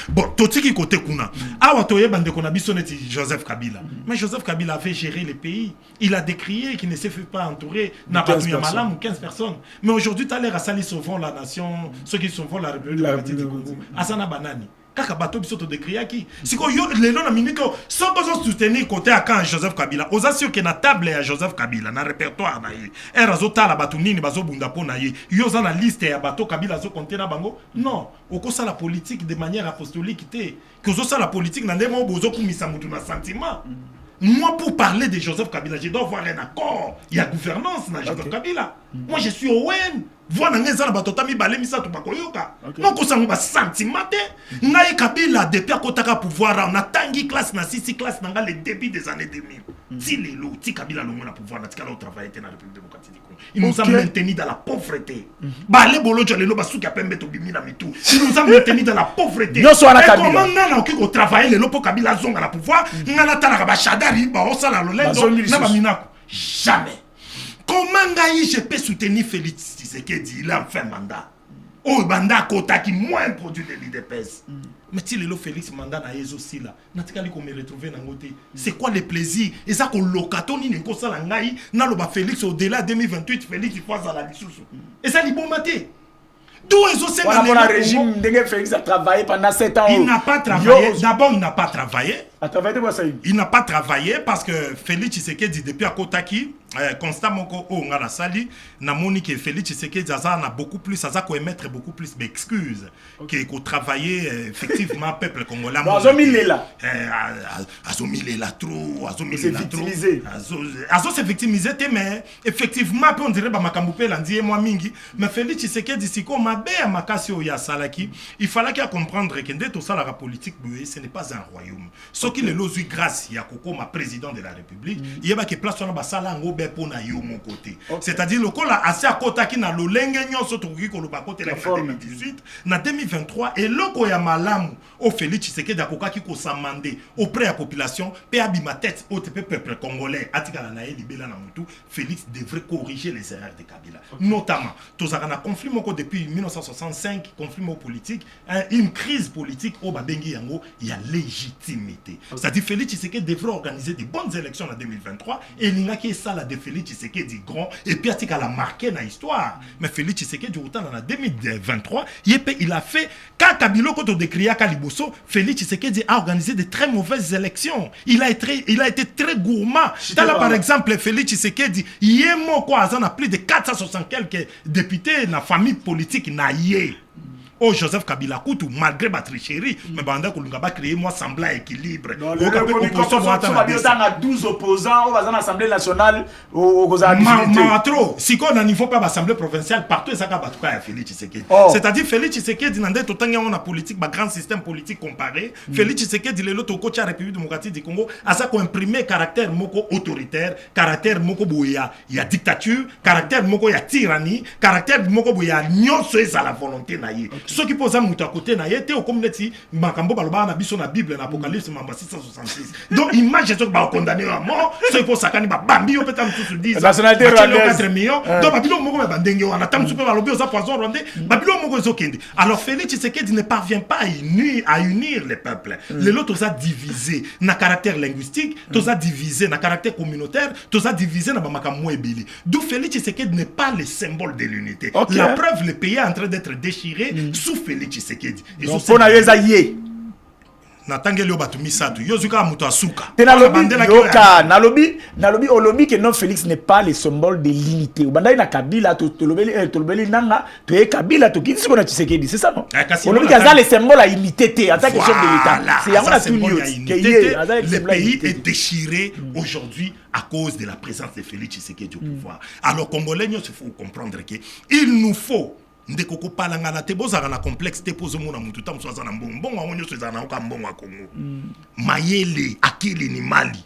Bon, totiki côté kuna. Awa toye bande kona biso neti Joseph Kabila. Mais Joseph Kabila avait géré le pays. Il a décrié qu'il ne se fait pas entourer n'a pas eu malam 15 personnes. Mais aujourd'hui tu as l'air à salir sauvant la nation, ceux qui sauvent la République démocratique du Congo. Asana banani. Kaka bato biso to décrié qui. Siko yo lelo na minute sans besoin soutenir côté à quand Joseph Kabila. Oza sûr que na table ya Joseph Kabila na répertoire na ye. Erazo la bato nini bazo bunda po na ye. Yo za na liste ya bato Kabila zo compter na bango. Non, okosa la politique de manière apostolique té. Que zo la politique na ndemo bozo kumisa mutu na sentiment. Moi, pour parler de Joseph Kabila, je dois avoir un accord. Il y a gouvernance dans Joseph Kabila. Moi, je suis au WEN. Voilà, nous avons batotami balemi ça tout bakoyoka. Non, qu'on s'en va sentiment. Naï Kabila depuis à kotaka pouvoir, on a tangi classe na six classe dans les débuts des années 2000. Si les lots, si Kabila le monde pouvoir, n'a-t-il qu'à travailler dans la République démocratique du Congo. Il nous a maintenu dans la pauvreté. Bah les bolos le lo basuki a pembe to bimina mitou. Il nous a maintenu dans la pauvreté. Et comment nana okiko travailler le lo pour Kabila zonga la pouvoir, nana tala ba shadari ba osala lolendo na ba minako. Jamais. Comment Ngaï je peux soutenir Félix Tshisekedi, il a fait mandat. Oh, banda kota qui moins produit de l'IDPS. Mais si le Félix mandat na yezo aussi là, natikali ko me retrouver na ngote. C'est quoi le plaisir? Et ça ko lokato ni neko sala ngai na lo ba Félix au-delà 2028 Félix il faut ça la lisusu. Et ça li bon maté. D'où est-ce que le régime de Félix a travaillé pendant 7 ans? Il n'a pas travaillé. D'abord, il n'a pas travaillé. Il n'a pas travaillé parce que Félix Tshisekedi depuis à Kotaki, constat moko o ngala sali, na moni que Félix Tshisekedi a beaucoup plus, ça a émettre beaucoup plus d'excuses que travailler effectivement peuple congolais. Azomile là. Azomile là trop, azomile là trop. Azo se victimiser mais effectivement on dirait ba makambo pe landie moi mingi, mais Félix Tshisekedi siko mabe ya makasi o ya salaki, il fallait qu'il comprendre que ndeto sala la politique ce n'est pas un royaume. Qui le lozui grâce ya koko ma président de la République il y a que place na basala ngobe pona yo mon côté c'est-à-dire le kola assez à kota ki na lolenge nyonso to ki ko lo ba côté la 2018 na 2023 et loko ya malamu au Félix Tshisekedi akoka ki ko samandé auprès de la population pe abima tête au peuple congolais atika na libela na mutu Félix devrait corriger les erreurs de Kabila notamment tozaka na conflit moko depuis 1965 conflit moko politique une crise politique au babengi yango il y a légitimité. C'est-à-dire Félix Tshisekedi devrait organiser des bonnes élections en 2023 et il n'y a que ça là de Félix Tshisekedi grand et puis il a marqué dans l'histoire. Mais Félix Tshisekedi autant en 2023 il a fait quand Kabila quand on décrit à Kaliboso Félix Tshisekedi a organisé de très mauvaises élections. Il a été très gourmand. Là par exemple Félix Tshisekedi il est mort quoi a plus de 460 quelques députés dans la famille politique naïe. Oh Joseph Kabila Koutou malgré ma tricherie mais banda ko lunga créer moi semblant équilibre opposition a 12 opposants au l'Assemblée nationale au trop si qu'on a niveau pas l'Assemblée provinciale partout ça ka batuka Félix Tshisekedi c'est-à-dire Félix Tshisekedi nande totanga on a politique ba grand système politique comparé Félix Tshisekedi le loto coach à République démocratique du Congo a ça ko imprimer caractère moko autoritaire caractère moko boya il y a dictature caractère moko ya tyrannie caractère moko boya nyonso ça la volonté na ye ceux qui posent muta côté na yete au comme neti makambo baloba na biso na Bible na Apocalypse mamba 666 donc image ceux qui ba condamner à mort ceux qui font sakani ba bambi yo peut-être tout 10 nationalité rwandaise 4 millions donc babilo moko ba ndenge wana tam super balobi aux poison rwandais babilo moko ezokende alors Félix Tshisekedi ne parvient pas à unir les peuples les autres a divisé na caractère linguistique tous a divisé na caractère communautaire tous a divisé na ba makambo ebili d'où Félix Tshisekedi n'est pas le symbole de l'unité. La preuve, le pays est en train d'être déchiré sous Félix Tshisekedi. Donc, on a eu ça hier. Natangeli obatumi satu yozuka muto asuka nalobi olobi que non Félix n'est pas le symbole de l'unité ubandai na Kabila tolobeli nanga to e Kabila to kiti siko Tshisekedi c'est ça non olobi kaza le symbole à unité en tant que chef de l'État c'est yanga tout le pays est déchiré aujourd'hui à cause de la présence de Félix Tshisekedi au pouvoir. Alors Congolais il faut comprendre que il nous faut ndeko ko palanga na te bozaka na complexe te pozo mona mutu tam soza na mbongo wango soza na mbongo wa Kongo mayele akili ni mali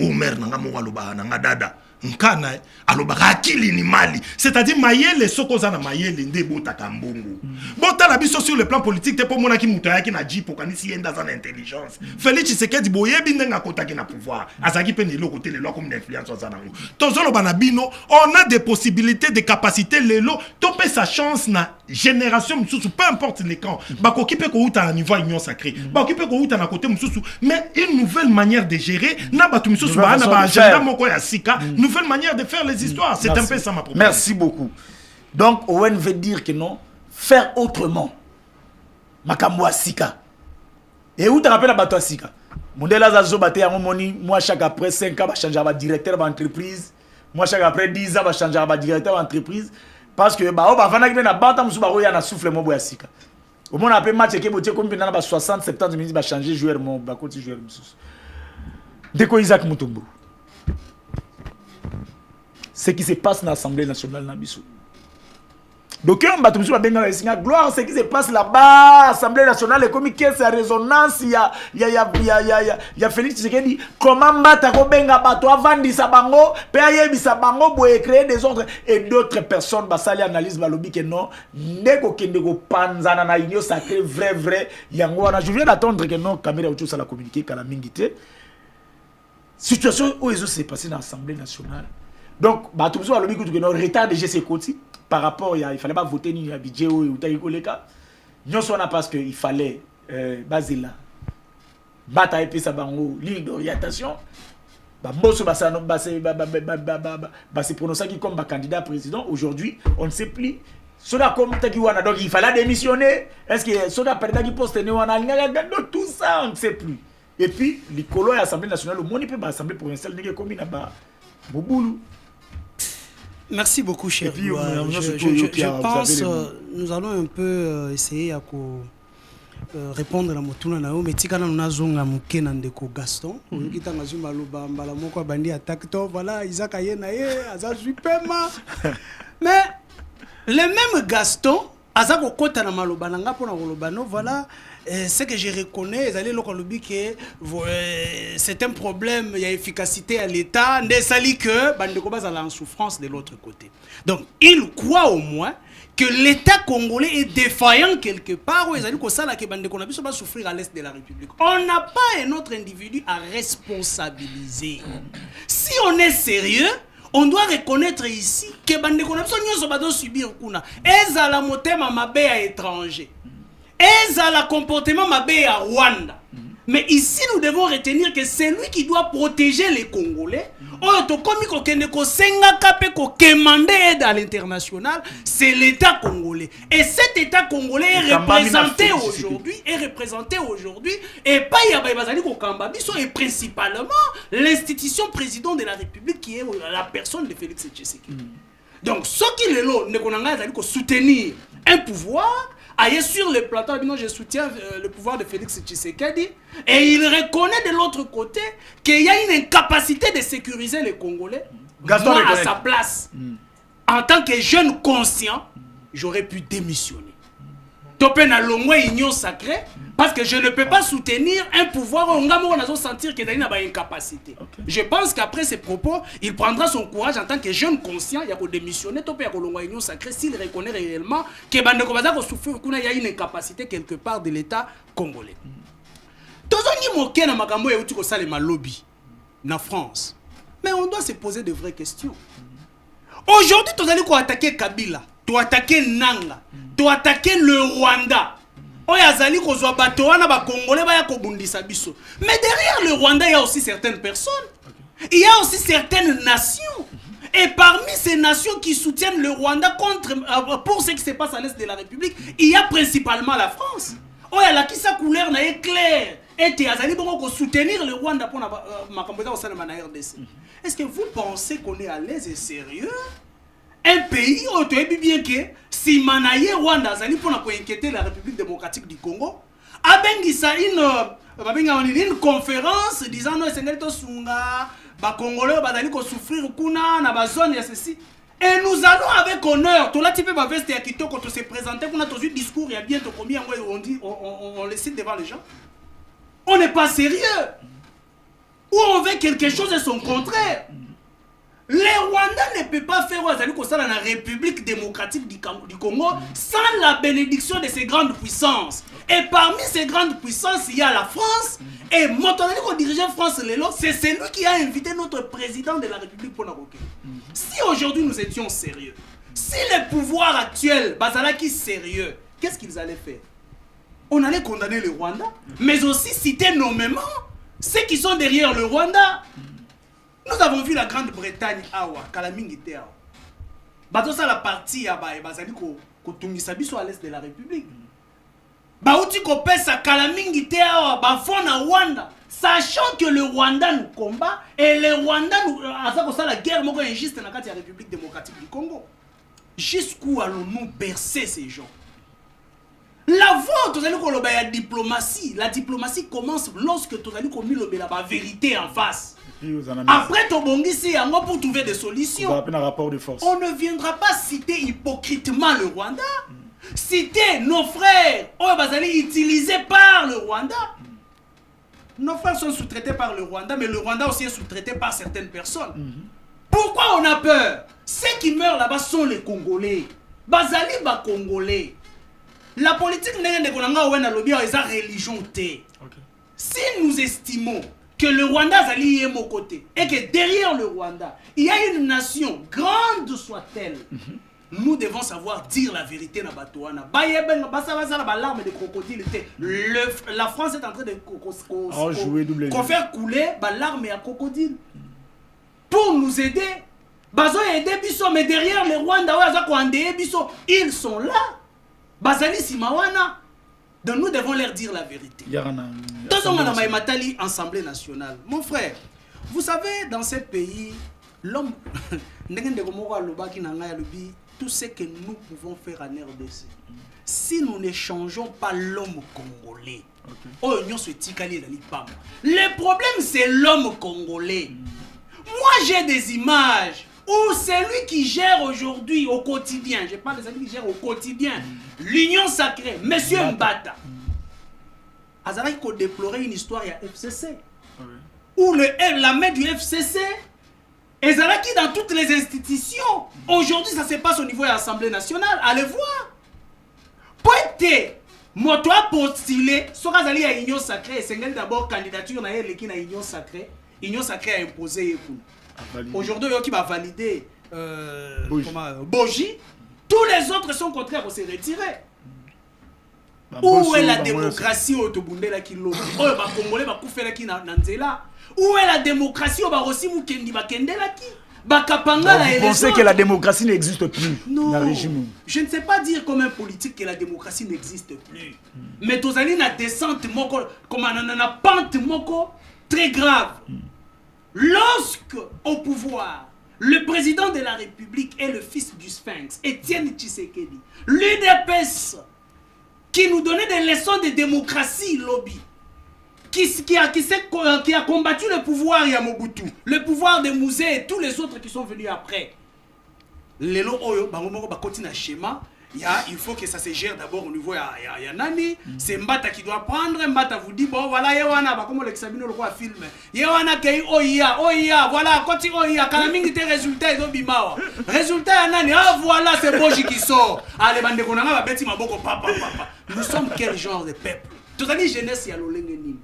omer nanga mo waloba nanga dada nkana aloba akili ni mali c'est-à-dire mayele sokoza na mayele nde botaka mbongo bota la biso sur le plan politique te po mona ki mutu yaki na jipo kanisi yenda za na intelligence Félix Tshisekedi boyebi ndenga kotaki na pouvoir azaki pe ni loko te le loi comme d'influence za na tozolo bana bino on a des possibilités des capacités lelo topé sa chance na génération mususu peu importe les camps bakoki pe ko uta na niveau union sacrée bakoki pe ko uta na côté mususu mais une nouvelle manière de gérer na batu mususu ba na ba agenda moko ya sika nouvelle manière de faire les histoires. C'est un peu ça ma proposition. Merci beaucoup. Donc, Owen veut dire que non, faire autrement. Makamwa Sika. Et où tu rappelles la bateau Sika? Mondela Zazo Bate à moi chaque après 5 ans, va changer de directeur d'entreprise. Moi chaque après 10 ans, va changer de directeur d'entreprise. Parce que, bah, on va faire un bâtard, on va souffler mon bois Sika. Au moins, on a fait match qui est comme 60, 70 minutes, va changer joueur, mon côté joueur. Dès Isaac Mutombo. Ce qui se passe dans l'Assemblée nationale Nabiso. Donc, gloire, ce qui se passe là-bas, l'Assemblée nationale, et comme c'est la résonance, il y a Félix Tshisekedi, comment battre benga bato avant de sabango, payer bisabango pour créer des ordres et d'autres personnes, basali analyse balobi que non, ndeko kendeko panzana na union sacrée vrai, yangoana. Je viens d'attendre que non, caméra autour ça la communiquer qu'à la mingité. Situation où ils s'est passé dans l'Assemblée nationale. Donc, bah, tout ça, le retard de GC Koti par rapport, il fallait pas voter ni à budget ou taïkoleka. Nous sommes là parce qu'il fallait baser là. Bataille puis ça bango ligne d'orientation. Bah, Bosso Bassano c'est prononcé qui comme candidat président. Aujourd'hui, on ne sait plus. Soda comme Takiwana, donc il fallait démissionner. Est-ce que Soda Perda qui poste tout ça, on ne sait plus. Et puis, les colons et l'Assemblée nationale, le monde peut pas l'Assemblée provinciale, n'est comme il n'a pas Boboulou. Merci beaucoup, cher. Je pense nous allons un peu essayer à répondre à la motuna nao mais tikana nazonga mukena ndeko Gaston ngita ngazuma loba mbala moko bandi attaque to voilà Isaac ayena azazu pema mais le même Gaston azako kota na maloba nanga pona koloba no voilà ce que je reconnais c'est un problème, il y a efficacité à l'État, n'est sali que bandeko bazala en souffrance de l'autre côté. Donc il croit au moins que l'État congolais est défaillant quelque part où ils allaient que bandeko na biso va souffrir à l'est de la République. On n'a pas un autre individu à responsabiliser. Si on est sérieux, on doit reconnaître ici que bandeko na biso nyoso ba do subir kuna ezala motema mabe à étranger. Ezala comportement mabé à Rwanda. Mais ici, nous devons retenir que c'est lui qui doit protéger les Congolais. À l'international, c'est l'État congolais. Et cet État congolais est représenté aujourd'hui, et pas et principalement l'institution président de la République qui est la personne de Félix Tshisekedi. Donc, ce qui est là, nous soutenir un pouvoir. Ailleurs sur le plateau, je soutiens le pouvoir de Félix Tshisekedi et il reconnaît de l'autre côté qu'il y a une incapacité de sécuriser les Congolais. Moi, à sa place, en tant que jeune conscient, j'aurais pu démissionner. topé na longwe union sacrée, parce que je ne peux pas soutenir un pouvoir où on a sentir qu'il y a une incapacité. Je pense qu'après ces propos, il prendra son courage en tant que jeune conscient, il y a démissionner topé à longwe union sacrée s'il reconnaît réellement qu'il y a une incapacité quelque part de l'État congolais. Tozongi moke na makambo ya uti ko salema lobby na France. Mais on doit se poser de vraies questions. Aujourd'hui, tu allais attaquer Kabila, tu attaquer Nanga, tu attaquer le Rwanda. Mais derrière le Rwanda, il y a aussi certaines personnes. Il y a aussi certaines nations. Et parmi ces nations qui soutiennent le Rwanda pour ce qui se passe à l'est de la République, il y a principalement la France. Oh, il y a qui sa couleur est claire. Et tu as soutenir le Rwanda pour ma compétence au RDC. Est-ce que vous pensez qu'on est à l'aise et sérieux? Un pays où tu es bien que si Manaye Rwanda pour inquiéter la République démocratique du Congo, a une conférence disant non, c'est Sunga, Congolais va souffrir kuna na bazone ya ceci. Et nous allons avec honneur, tout là tu peux ma veste à Quito quand on s'est présenté, qu'on a tous eu discours, il y a bientôt combien on dit, on les cite devant les gens. On n'est pas sérieux. Ou on veut quelque chose et son contraire. Les Rwandais ne peuvent pas faire la République démocratique du Congo sans la bénédiction de ces grandes puissances. Et parmi ces grandes puissances, il y a la France. Et Motonali, dirigeant France Lelo, c'est celui qui a invité notre président de la République pour Naroké. Si aujourd'hui nous étions sérieux, si le pouvoir actuel, Bazalaki sérieux, qu'est-ce qu'ils allaient faire? On allait condamner le Rwanda, mais aussi citer nommément ceux qui sont derrière le Rwanda. Nous avons vu la Grande-Bretagne, Kalamingite Awa. Bato ça la partie à Bazali ko tungisabiso à l'est de la République. Baouti ko pesa Kalamingite Awa bafona Rwanda, sachant que le Rwanda nous combat et le Rwanda nous a ça la guerre moko injuste dans la République démocratique du Congo. Jusqu'où allons-nous bercer ces gens? La vôtre, vous allez la diplomatie. La diplomatie commence lorsque tu allez commis la vérité en face. Après, tu vas pour trouver des solutions. Un rapport de force. On ne viendra pas citer hypocritement le Rwanda. Citer nos frères, utilisés par le Rwanda. Nos frères sont sous-traités par le Rwanda, mais le Rwanda aussi est sous-traité par certaines personnes. Pourquoi on a peur? Ceux qui meurent là-bas sont les Congolais. Bazali ba Congolais. La politique n'est pas une religion. Si nous estimons que le Rwanda est mon côté et que derrière le Rwanda, il y a une nation, grande soit-elle, nous devons savoir dire la vérité dans Batouana. L'arme de crocodile. La France est en train de faire couler l'arme à crocodile pour nous aider. Mais derrière le Rwanda, ils sont là. Bazali Simawana. Donc nous devons leur dire la vérité. Dans un Assemblée nationale. Mon frère, vous savez, dans ce pays, l'homme, tout ce que nous pouvons faire en RDC, si nous ne changeons pas l'homme congolais, le problème c'est l'homme congolais. Moi j'ai des images où celui qui gère aujourd'hui au quotidien, je parle de celui qui gère au quotidien, l'Union sacrée, Monsieur Mbata, Azaraï a déploré une histoire à FCC, où la main du FCC, Ezaraki dans toutes les institutions, aujourd'hui ça se passe au niveau de l'Assemblée nationale, allez voir. Pointe, moi toi postulé, soit Azali à l'Union sacrée, c'est d'abord candidature à l'Union sacrée a imposé. Aujourd'hui, qui va valider Boji, tous les autres sont contraires pour se retirer. Où est la démocratie au Tobundela qui l'autre? Où est la démocratie au Barosi Mukendi Bakendela qui? Vous pensez que la démocratie n'existe plus? Non, je ne sais pas dire comme un politique que la démocratie n'existe plus. Mais tu as une descente comme une pente très grave. Lorsque, au pouvoir, le président de la République est le fils du Sphinx, Étienne Tshisekedi, l'UDPS, qui nous donnait des leçons de démocratie, lobby, qui a combattu le pouvoir Yamobutu, le pouvoir de Mouzé et tous les autres qui sont venus après. Les lots, ils ont un schéma, il faut que ça se gère d'abord au niveau ya nani. C'est Mbata qui doit prendre. Mbata vous dit bon voilà yewana bah comme le Sabino le roi film. Yewana kei oya voilà quand il oya kalamingi te résultat ils ont bimawa. Résultat ya nani ah voilà c'est Boji qui sort. Allez bande konanga ba beti maboko papa. Nous sommes quel genre de peuple? Tout à jeunesse ya lolengeni.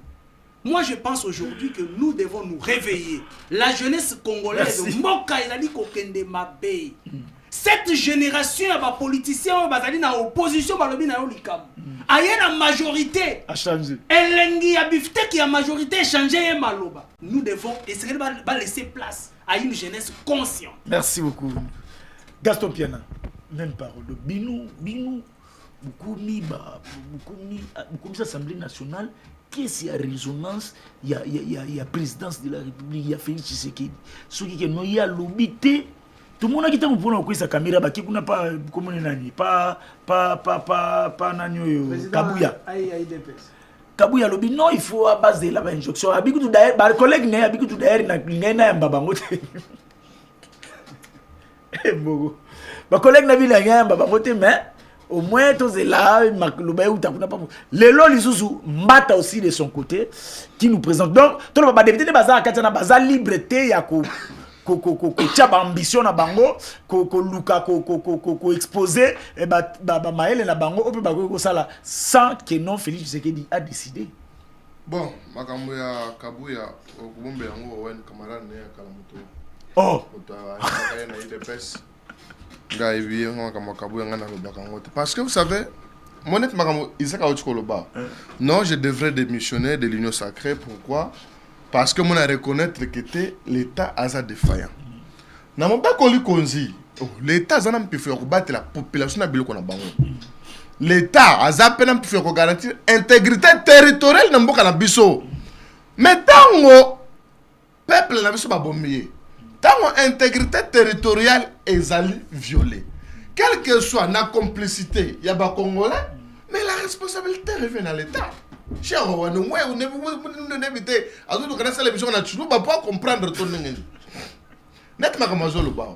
Moi je pense aujourd'hui que nous devons nous réveiller. La jeunesse congolaise moka il a dit kokende mabe. Cette génération, les politiciens, ils sont en opposition, ils sont en majorité. A changé. Et qui a majorité changé. Nous devons essayer de laisser place à une jeunesse consciente. Merci beaucoup. Gaston Piana, même parole. Binou, beaucoup mis l'Assemblée nationale. Qu'est-ce qu'il y a résonance? Il y a présidence de la République, il y a Félix Tshisekedi. Ceux qui ont y a l'obité. Tout le monde a quitté mon point de sa caméra, qui n'a pas comme nani, pas nani Kabouya. Kabouya lobi non, il faut à base de la injonction. Abiku tout d'ailleurs, bah collègue né, abiku tout d'ailleurs na ngena mbabango. Bogo. Ba collègue na vile ngena mbabango mais au moins tous là makloba ou takuna pas. Lelo lisusu Mbata aussi de son côté qui nous présente. Donc tout le ba député baza katana baza liberté ya ko tchaba ambition na bango luka exposer et ba maele na bango ope ba ko sala sans que non Félix Tshisekedi a décidé. Bon makambo ya Kabouya okubombe yango wen camarade ne kala moto Oh na IDPS ga ibi makambo Kabouya ngana lobaka ngote parce que vous savez monette makambo Isaka Otchikoloba non je devrais démissionner de l'union sacrée. Pourquoi? Parce que mon a reconnaître que l'État a défaillant. Na mon pas koli konzi, l'État a pu faire combattre la population na biloko na bango. L'État a peine pu faire garantir intégrité territoriale na mboka na biso. Mais tango peuple na biso ba bombier. Tango intégrité territoriale ezali violée. Quelle que soit la complicité ya ba congolais, mais la responsabilité revient à l'État. Cher Rwanda, on ne éviter à tout le canal la mission na chulu ba pas comprendre ton ngeni. Net makamazolo ba.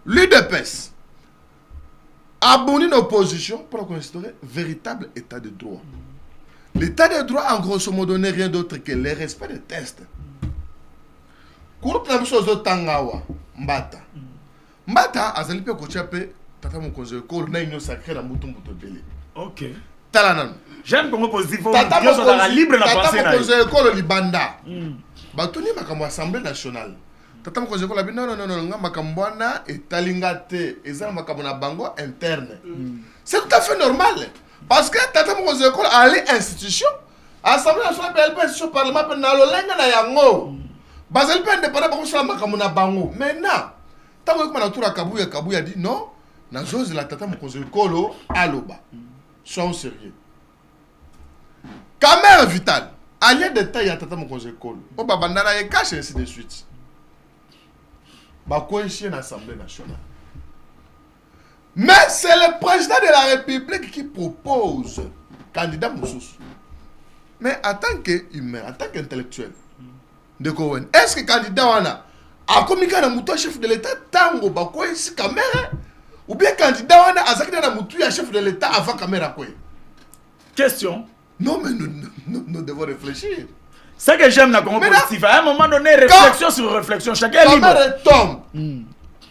L'UDPS a abonné une opposition pour instaurer véritable état de droit. L'état de droit en grosso modo n'est rien d'autre que le respect des tests. Groupe na biso zo tangawa Mbata. Mbata azali pe ko chape tata mon conseil ko na union sacrée na mutumbu tobele. OK. Talanan. J'aime comment positif. Tata mon libre na penser na. Tata mon conseil ko libanda. Batuni makambo assemblée nationale. Tata mon conseil ko la bi non nga makambo na etalinga te ezala makambo na bango interne. C'est tout à fait normal parce que tata mon conseil ko ali institution assemblée nationale pe institution parlement pe na lo lenga na yango. Basel pe indépendant ba ko sala makambo na bango. Maintenant tango ko na tour Kabouya dit non na zose la tata mon conseil ko aloba. Soyons sérieux. Caméra vitale. Allié de taille à tata mon conseil col. Au babandana et cache ainsi de suite. Bah quoi ici l'Assemblée nationale. Mais c'est le président de la République qui propose candidat Moussous. Mais en tant qu'humain, en tant qu'intellectuel, de Cohen, est-ce que candidat wana a communiqué na moutou chef de l'État tango bah quoi ici caméra? Ou bien candidat wana azakina na moutou chef de l'État avant caméra quoi? Question. Non, mais nous devons réfléchir. C'est que j'aime la Congo positif. À un moment donné, réflexion sur réflexion. Chacun est libre. Tombe.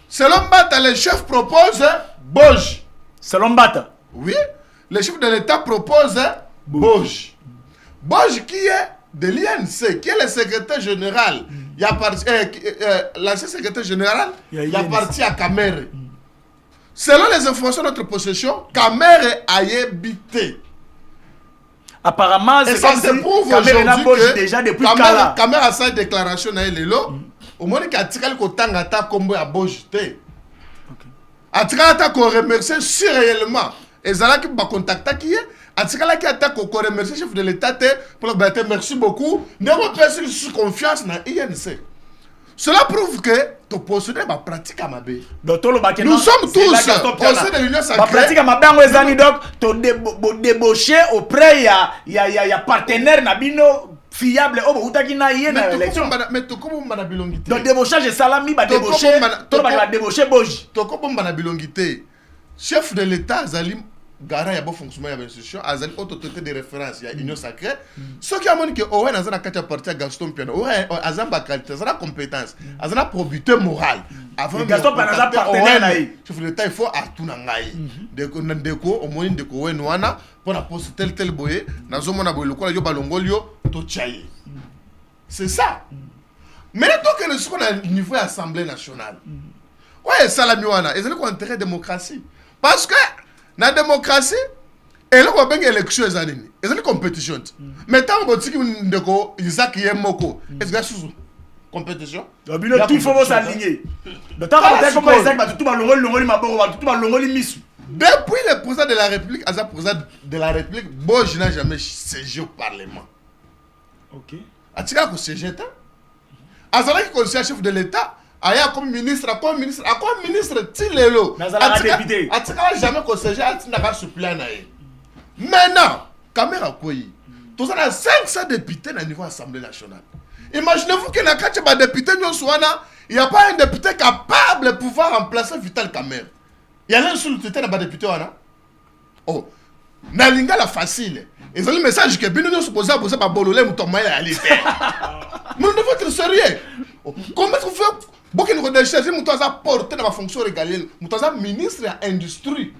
Selon Mbata, le chef propose Boji. Selon Mbata. Oui. Le chef de l'État propose Boji. Boji qui est de l'INC, qui est le secrétaire général. L'ancien secrétaire général, il a parti à Kamere. Selon les informations de notre possession, Kamere a habité. Apparemment, c'est ça se prouve aujourd'hui déjà depuis Kala. Kamere a sa déclaration na lelo. Au moins qu'il a tiré le kotanga ta kombo ya Bojité. A tiré ta ko remercier si réellement. Et zala qui ba contacta qui est a tiré la qui attaque ko remercier chef de l'État pour le battre merci beaucoup. Ne repose sur confiance na INC. Cela prouve que tu possèdes ma pratique à ma baie. Nous sommes tous possèdent de l'union sacrée. Ma pratique à ma baie, donc tu débauché auprès ya partenaire nabino fiable au utakina yena élection. Mais tu comment na bilongité. Donc débauchage salami ba débauché, to ba débauché boji. To comment na bilongité. chef de l'État azali garant ya bon fonctionnement ya institution azali autorité de référence ya union sacrée ce qui a montré que Owen azana kati parti Gaston Piano Owen azamba qualité azana compétence azana probité morale avant Gaston Piano azana partenaire na chef de l'État il faut atuna ngai ndeko omoni ndeko Owen wana pour la poste tel boye nazomona boye lokola yo balongolio to tchaye c'est ça mais donc que le second niveau de l'Assemblée nationale ouais salami wana ezali ko intérêt démocratie parce que la démocratie, elle a une élection, elle a une compétition. Mais tant que Isaac Yemoko, est-ce que c'est une compétition? Il faut s'aligner. Le temps que Isaac va tout depuis le président de la République, le président de la République, je n'ai jamais siégé au Parlement. Ok. Atika ko siégé ta. Azala qui conseiller chef de l'État. Aya comme ministre, comme ministre Tilelo. Député. Atika jamais conseiller, atina ka suppléant na ye. Maintenant, caméra koyi. Tous on a 500 députés au niveau Assemblée nationale. Imaginez-vous que na kache ba député nyoswana, il y a pas un député capable de pouvoir remplacer Vital Kamerhe. Il y a un seul député na ba député wana. Oh, na linga la facile. Et c'est le message que bino supposé poser ba bololé mutomba ya ali faire. Mais on devrait être sérieux. Comment est-ce qu'on fait? Beaucoup de recherches, nous avons porté dans la fonction régalienne, nous avons ministre de l'Industrie.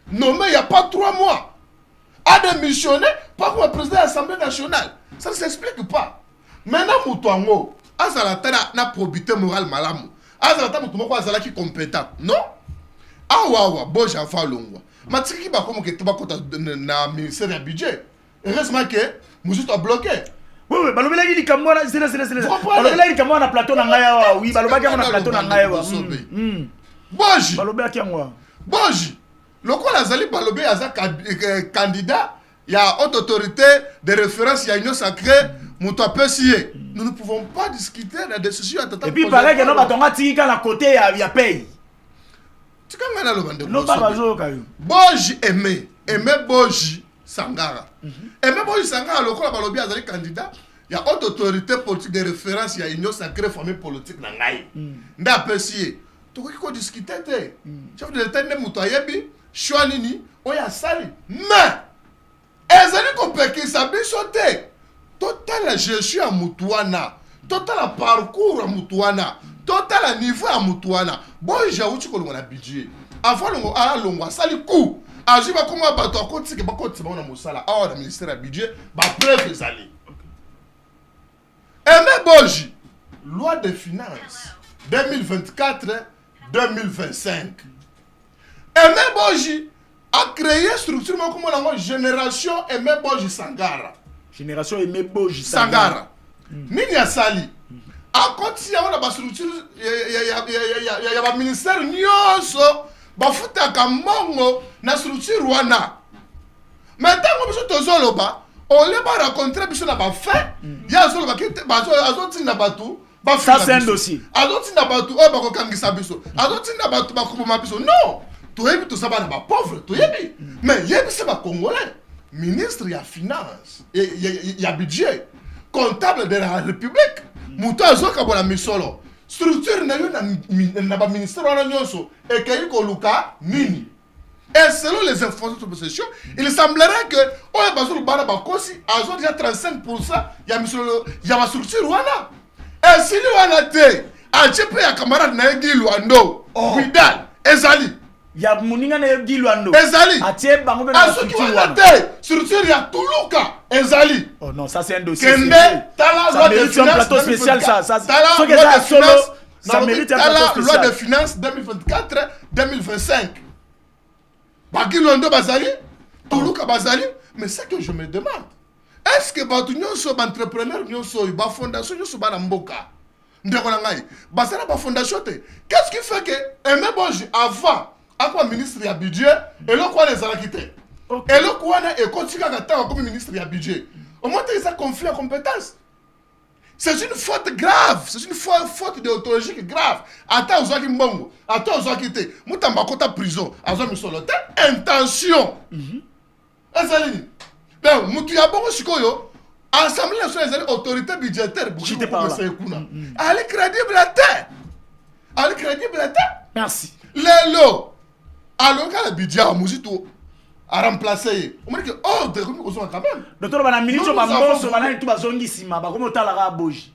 Nommé il n'y a pas 3 mois. A démissionné par le président de l'Assemblée nationale. Ça ne s'explique pas. Maintenant, Moutouango, Azalata n'a probité morale malamu. Azalata Moutouango Azala qui compétent. Non? Awawa, bon, j'ai fait l'ongwa. Matiki ba comme que tu vas côté na ministère du budget. Heureusement que nous sommes bloqués. Oui, balobela yi kamwa c'est balobela yi kamwa na plateau na ngaya wa oui balobaka na plateau na ngaya wa Boji balobela kiangwa Boji lokola azali balobé aza candidat ya haute autorité de référence ya union sacrée muto apesiye nous ne pouvons pas discuter la décision à tata. Et puis pareil que non batonga tika na côté ya paye tika ngana lo bande no baba zo kayo Boji aimé Boji Sangara. Et même si Sangara, le corps de azali candidat, il y a haute autorité politique de référence, il y a union sacrée famille politique dans Ngaï. Nda apprécié. Tu peux discuter. Chef de l'État ne moutoyebi, chouanini, on y a sali. Mais, ezali kopeki sabi sauté. Total gestion à Moutouana, total parcours à Moutouana, total niveau à Moutouana. Bon, j'ai outil qu'on a budget. Avant l'on sali coup. Agi ba comment bato akoti ke ba koti ba na musala awa na ministère du budget ba preuve ezali. Aimé Boji, loi de finances 2024-2025. Aimé Boji a créé structure comme la génération Aimé Boji Sangara. Génération Aimé Boji Sangara. Nini asali. A koti ya wana ba structure ya ba ministère nyonso bafutaka mbongo na structure wana. Maintenant biso tozoloba on les ba rencontrer biso na ba fait ya zoloba ki azoti na batu ba ça c'est un dossier azoti na batu o ba ko kangisa biso azoti na batu ba kuboma biso non toyebi to saba na ba pauvre toyebi mais yebi c'est ba congolais ministre ya finance ya budget comptable de la république muto azoka bona misolo structure na yo na ba ministère wana nyonso et kei ko luka nini. Et selon les informations de possession, il semblerait que on bazou bana bakosi azo déjà 35% ya misolo ya ma structure wana. Et si lui wana te a chepe ya camarade na Guy Luando Vidal ezali ya muninga na Guy Luando ezali atie bango na structure wana structure ya Tuluka ezali. Oh non, ça c'est un dossier. Kende tala loi de finances plateau spécial ça tala loi de finance ça mérite un plateau spécial. Loi de finances 2024-2025. Guy Luando bazali Tuluka bazali. Mais c'est que je me demande, est-ce que batu nyonso ba entrepreneur nyonso ba fondation nyonso ba na mboka ndeko na ngai bazala ba fondation te? Qu'est-ce qui fait que Aimé Boji avant akwa ministre ya budget et le quoi les ala quitté et le quoi na et continue à comme ministre ya budget au moins il a conflit en compétence. C'est une faute grave, c'est une faute déontologique grave. Attends aux qui mbongo, attends aux qui te mutamba kota prison, azo misolote intention. Azali. Ben mutu ya bongo sikoyo, Assemblée nationale autorité budgétaire pour que ça ekuna. Elle est crédible à terre. Elle est crédible à terre. Merci. Lelo. alors que le budget a Mouzito a remplacé. On m'a dit que oh, de quand même. Docteur Banamilicho Bamboso Banani tout bazongi sima ba comment talara boji.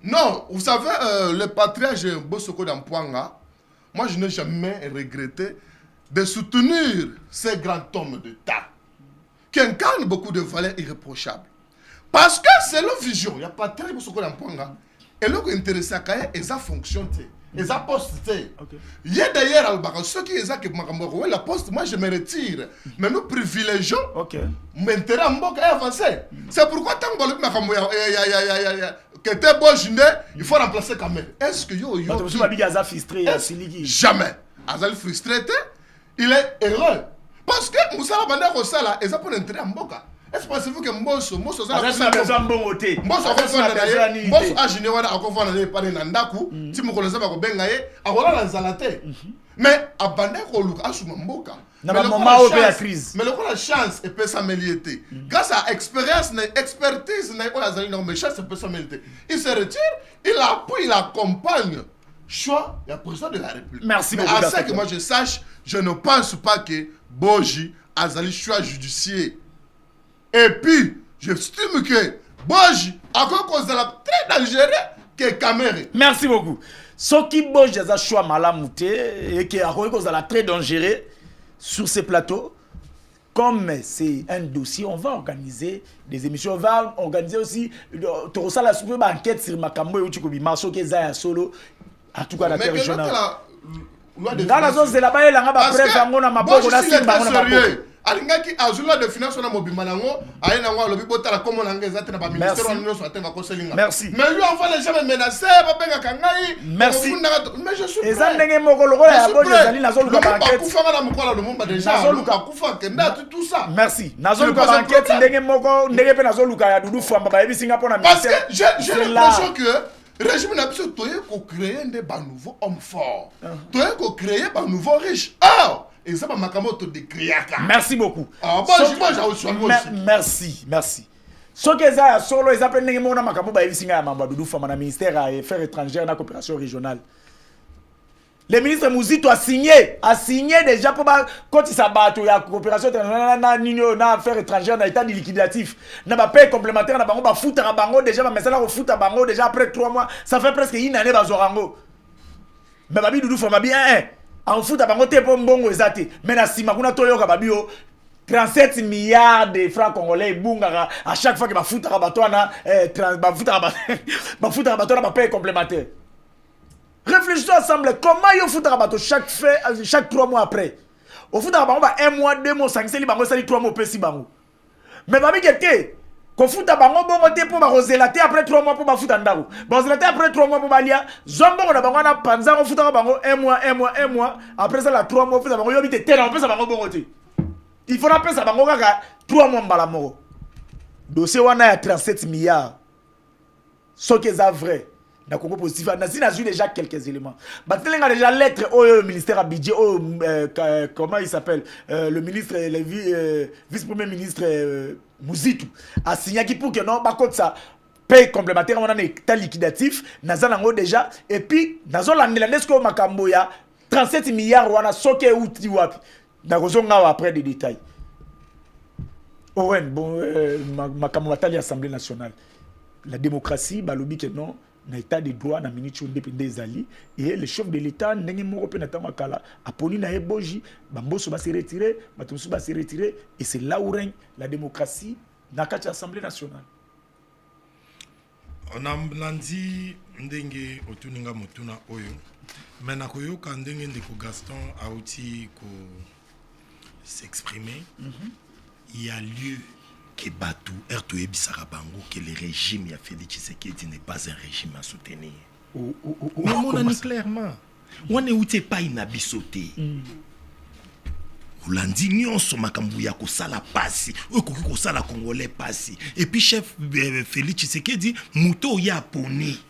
Non, vous savez, le patriarche Bosoko d'Ampoanga, moi je n'ai jamais regretté de soutenir ces grands hommes d'État qui incarnent beaucoup de valeurs irréprochables. Parce que c'est leur vision. Il y a patriarche Bosoko d'Ampoanga. Et là, qui est intéressé à créer, et ça fonctionne. Et ça poste. Il y a d'ailleurs, ceux qui ont la poste, moi je me retire. Mais nous privilégions maintenant avancer. C'est pourquoi tant que t'es bon, il faut remplacer quand même. Est-ce que yo jamais. Azal frustré, il est heureux. Parce que Moussa Banda Rosala, ils ont pas d'intérêt à Mboka. Est-ce que pensez-vous que Mbosso a mais la chance peut s'améliorer. Grâce à l'expérience, l'expertise, mais chance peut s'améliorer. Il se retire, il appuie, il accompagne. Choix, il y a président de la République. Merci beaucoup. Mais à ce que moi je sache, je ne pense pas que Boji a un choix judiciaire. Et puis, j'estime que Boji a cause de la très dangereux que Caméré. Merci beaucoup. Ce qui Boji a un choix malamouté et qui a cause de la très dangereux sur ces plateaux, comme c'est un dossier, on va organiser des émissions, on va organiser aussi la super enquête sur Makambo et Uchikobi, Marceau Keza Solo, en tout cas la terre régionale. Dans la zone, c'est là-bas, il y a un bref, on a ma boîte, on a sérieux. Alingaki azula de finance na mobimanango ayena ngwa lobi botala comme l'angeza te na ba ministère on nyonso atenga ko selinga. Merci. Mais lui enfin les jamais menacé ba benga kangai. Merci. Mais je suis. Eza ndenge moko loko ya boje zali nazo luka ba enquête. Kufa na mukola lo mumba déjà. Nazo luka kufa kenda tout ça. Merci. Nazo luka ba enquête ndenge moko ndenge pe nazo luka ya dudu famba ba yebi Singapour na ministère. Parce que j'ai l'impression que régime n'a pas toyé ko créer des nouveaux hommes forts. Toyé ko créer ba nouveaux riches. Et ça, merci beaucoup. Merci, merci. Ce que ça solo, ils appellent les gens Makambo Baïsinga Mambadou Famana ministère des Affaires étrangères et de la coopération régionale. Le ministre Mouzito a signé déjà pour quand il s'abat il y a coopération internationale na affaires étrangères na état de liquidatif na ba paye complémentaire na bango ba foot à bango déjà ba mesela ko foot à bango déjà après 3 mois ça fait presque une année ba zorango. Mais babi Doudou Fama bien en foot à bango te po mbongo ezate mais na sima kuna toyoka babio 37 milliards de francs congolais bunga à chaque fois que ba foot à batona ba foot à batona ba paye complémentaire. Réfléchissons ensemble comment il foot à bateau chaque 3 mois après. Au foot à bango ba 1 mois 2 mois 5 seli bango sali 3 mois pesi bango. Mais babi kete ko foot à bango bongo te po ba rozelater après 3 mois pour ba foot ndako. Ba rozelater après 3 mois pour balia zombo na bango na panza ko foot à bango 1 mois après ça la 3 mois pour bango yobite te na pesa bango bongo te. Il faudra pesa bango kaka 3 mois mbala moko. Dossier wana ya 37 milliards. Ce qui est vrai. Na Congo positif, Nazine a eu déjà quelques éléments. Batelenga déjà lettre au ministère à budget, comment il s'appelle, le ministre, le vice-premier ministre Mouzito a signé qui pour que non, par contre ça paye complémentaire, on a un état liquidatif, Nazanango déjà, et puis Nazon l'annelandesco Makamboya 37 milliards wana soke outi wapi. Nakozonga après des détails. Owen, bon, Makambo Atali Assemblée nationale. La démocratie, balobi que non. Na état de droit na minute des alliés et le chef de l'état ndenge moko pe natama kala aponi na eboji bamboso ba se retirer batosu ba se retirer et c'est là où règne la démocratie dans la Assemblée nationale. On a blandi ndenge otuninga motuna oyo mais na koyoka ndenge ndeko Gaston auti ko s'exprimer. Il y a lieu que Batou, Ertoé Bissarabango, que le régime a fait de Tshisekedi n'est pas un régime à soutenir. Mais on a dit clairement. On est où t'es pas inabisoté. L'andignon sur Makambouya ko sala passi, ou ko sala congolais passi. Et puis chef Félix Tshisekedi muto ya poni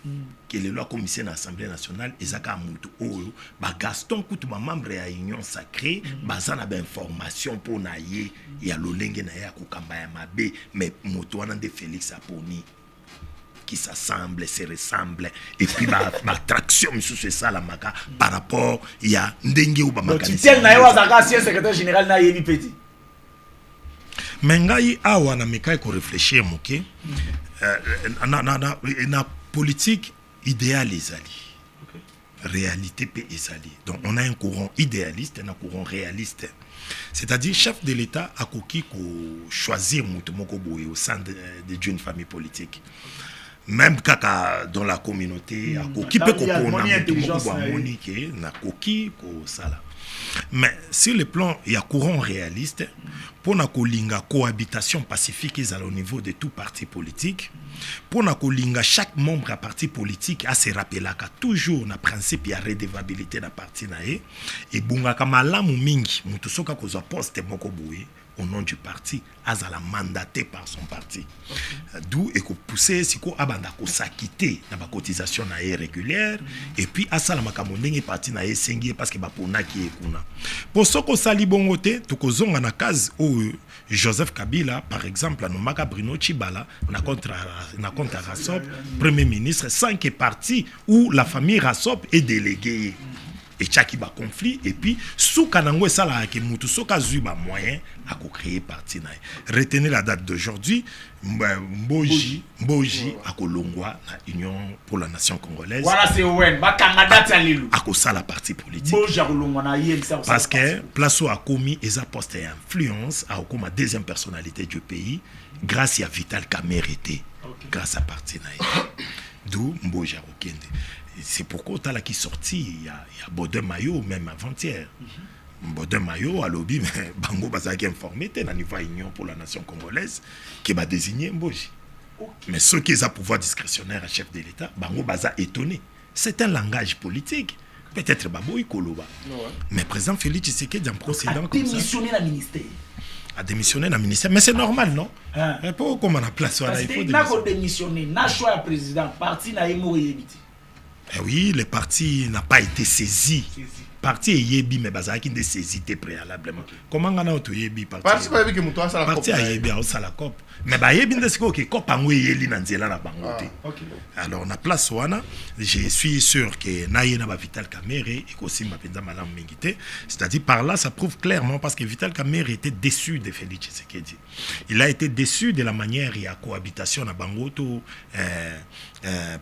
que le loi commissaire à l'Assemblée nationale ezaka muto oyo ba Gaston kutu ba membre ya union sacrée bazana ba information pour naye ya lolenge na ya ko kamba ya mabe mais muto wana de Félix aponi qui s'assemblent, se ressemblent, et puis ma traction, c'est ça la maka, par rapport, il y a Ndenge ou Bamaka. Tu tiens na yo zaka ancien secrétaire général na Yebi Petit. Mais ngai awa na mekai ko réfléchir moké, na politique idéale ezali. Réalité peut ezali. Donc on a un courant idéaliste et un courant réaliste. C'est-à-dire chef de l'État a koki ko choisir mutomoko boye au sein d'une famille politique. Même kaka dans la communauté a koki peut ko na mutomoko monique na koki ko sala. Mais sur le plan il y a courant réaliste pour na kolinga cohabitation pacifique au niveau de tout parti politique. Pour na kolinga chaque membre à parti politique a se rappeler que toujours na principe ya redevabilité na parti na e et bunga kamalamu mingi mutu soka kozwa poste moko boye au nom du parti azala mandaté par son parti. D'où et ko pousser siko abanda ko s'acquitter na ba cotisation na e régulière et puis asala makambo ndenge parti na e sengi parce que ba pona ki ekuna. Pour soko sali bongote to kozonga na case o Joseph Kabila, par exemple, à Bruno Chibala, na contre Rassop, Premier ministre, 5 partis où la famille Rassop est déléguée. Et chaque conflit, et puis, sous Kanango et Salah, qui moutou soka zuba moyen à créer parti. Retenez la date d'aujourd'hui, Mboji à Kolongwa, la Union pour la Nation congolaise. Voilà, c'est Owen, à ça la partie politique. Parce que Plaso a commis et a posté influence à la deuxième personnalité du pays, grâce à Vital Kamérité, grâce à parti. D'où Mboji à Okende. C'est pourquoi tu as qui sorti, il y a Bodin Mayo, même avant-hier. Bodin Mayo, à lobby, mais Bango Bazaki informé, tu as niveau Union pour la Nation congolaise, qui va désigner Mboji. Mais ceux qui ont pouvoir discrétionnaire à chef de l'État, Bango Baza étonné. C'est un langage politique. Peut-être Baboui Koloba. Mais président Félix Tshisekedi, un procédant comme ça. Démissionner la ministère. A démissionné dans le ministère. Mais c'est normal, non? Mais pourquoi on a place? Il faut démissionner. N'a choix président, parti n'a émoué. Oui, le parti n'a pas été saisi. Parti est yebi, mais bazaki ne saisi préalablement. Comment on a auto yebi parti? Parti a yebi à la COP. Mais bah yebi ne sait que COP a mouillé yeli nanzela na bangote. Alors on a place wana. Je suis sûr que naïna ba Vital Kamere et aussi ma penda malam mingité. C'est-à-dire par là, ça prouve clairement parce que Vital Kamere était déçu de Félix Tshisekedi. Il a été déçu de la manière il y a cohabitation na bangoto.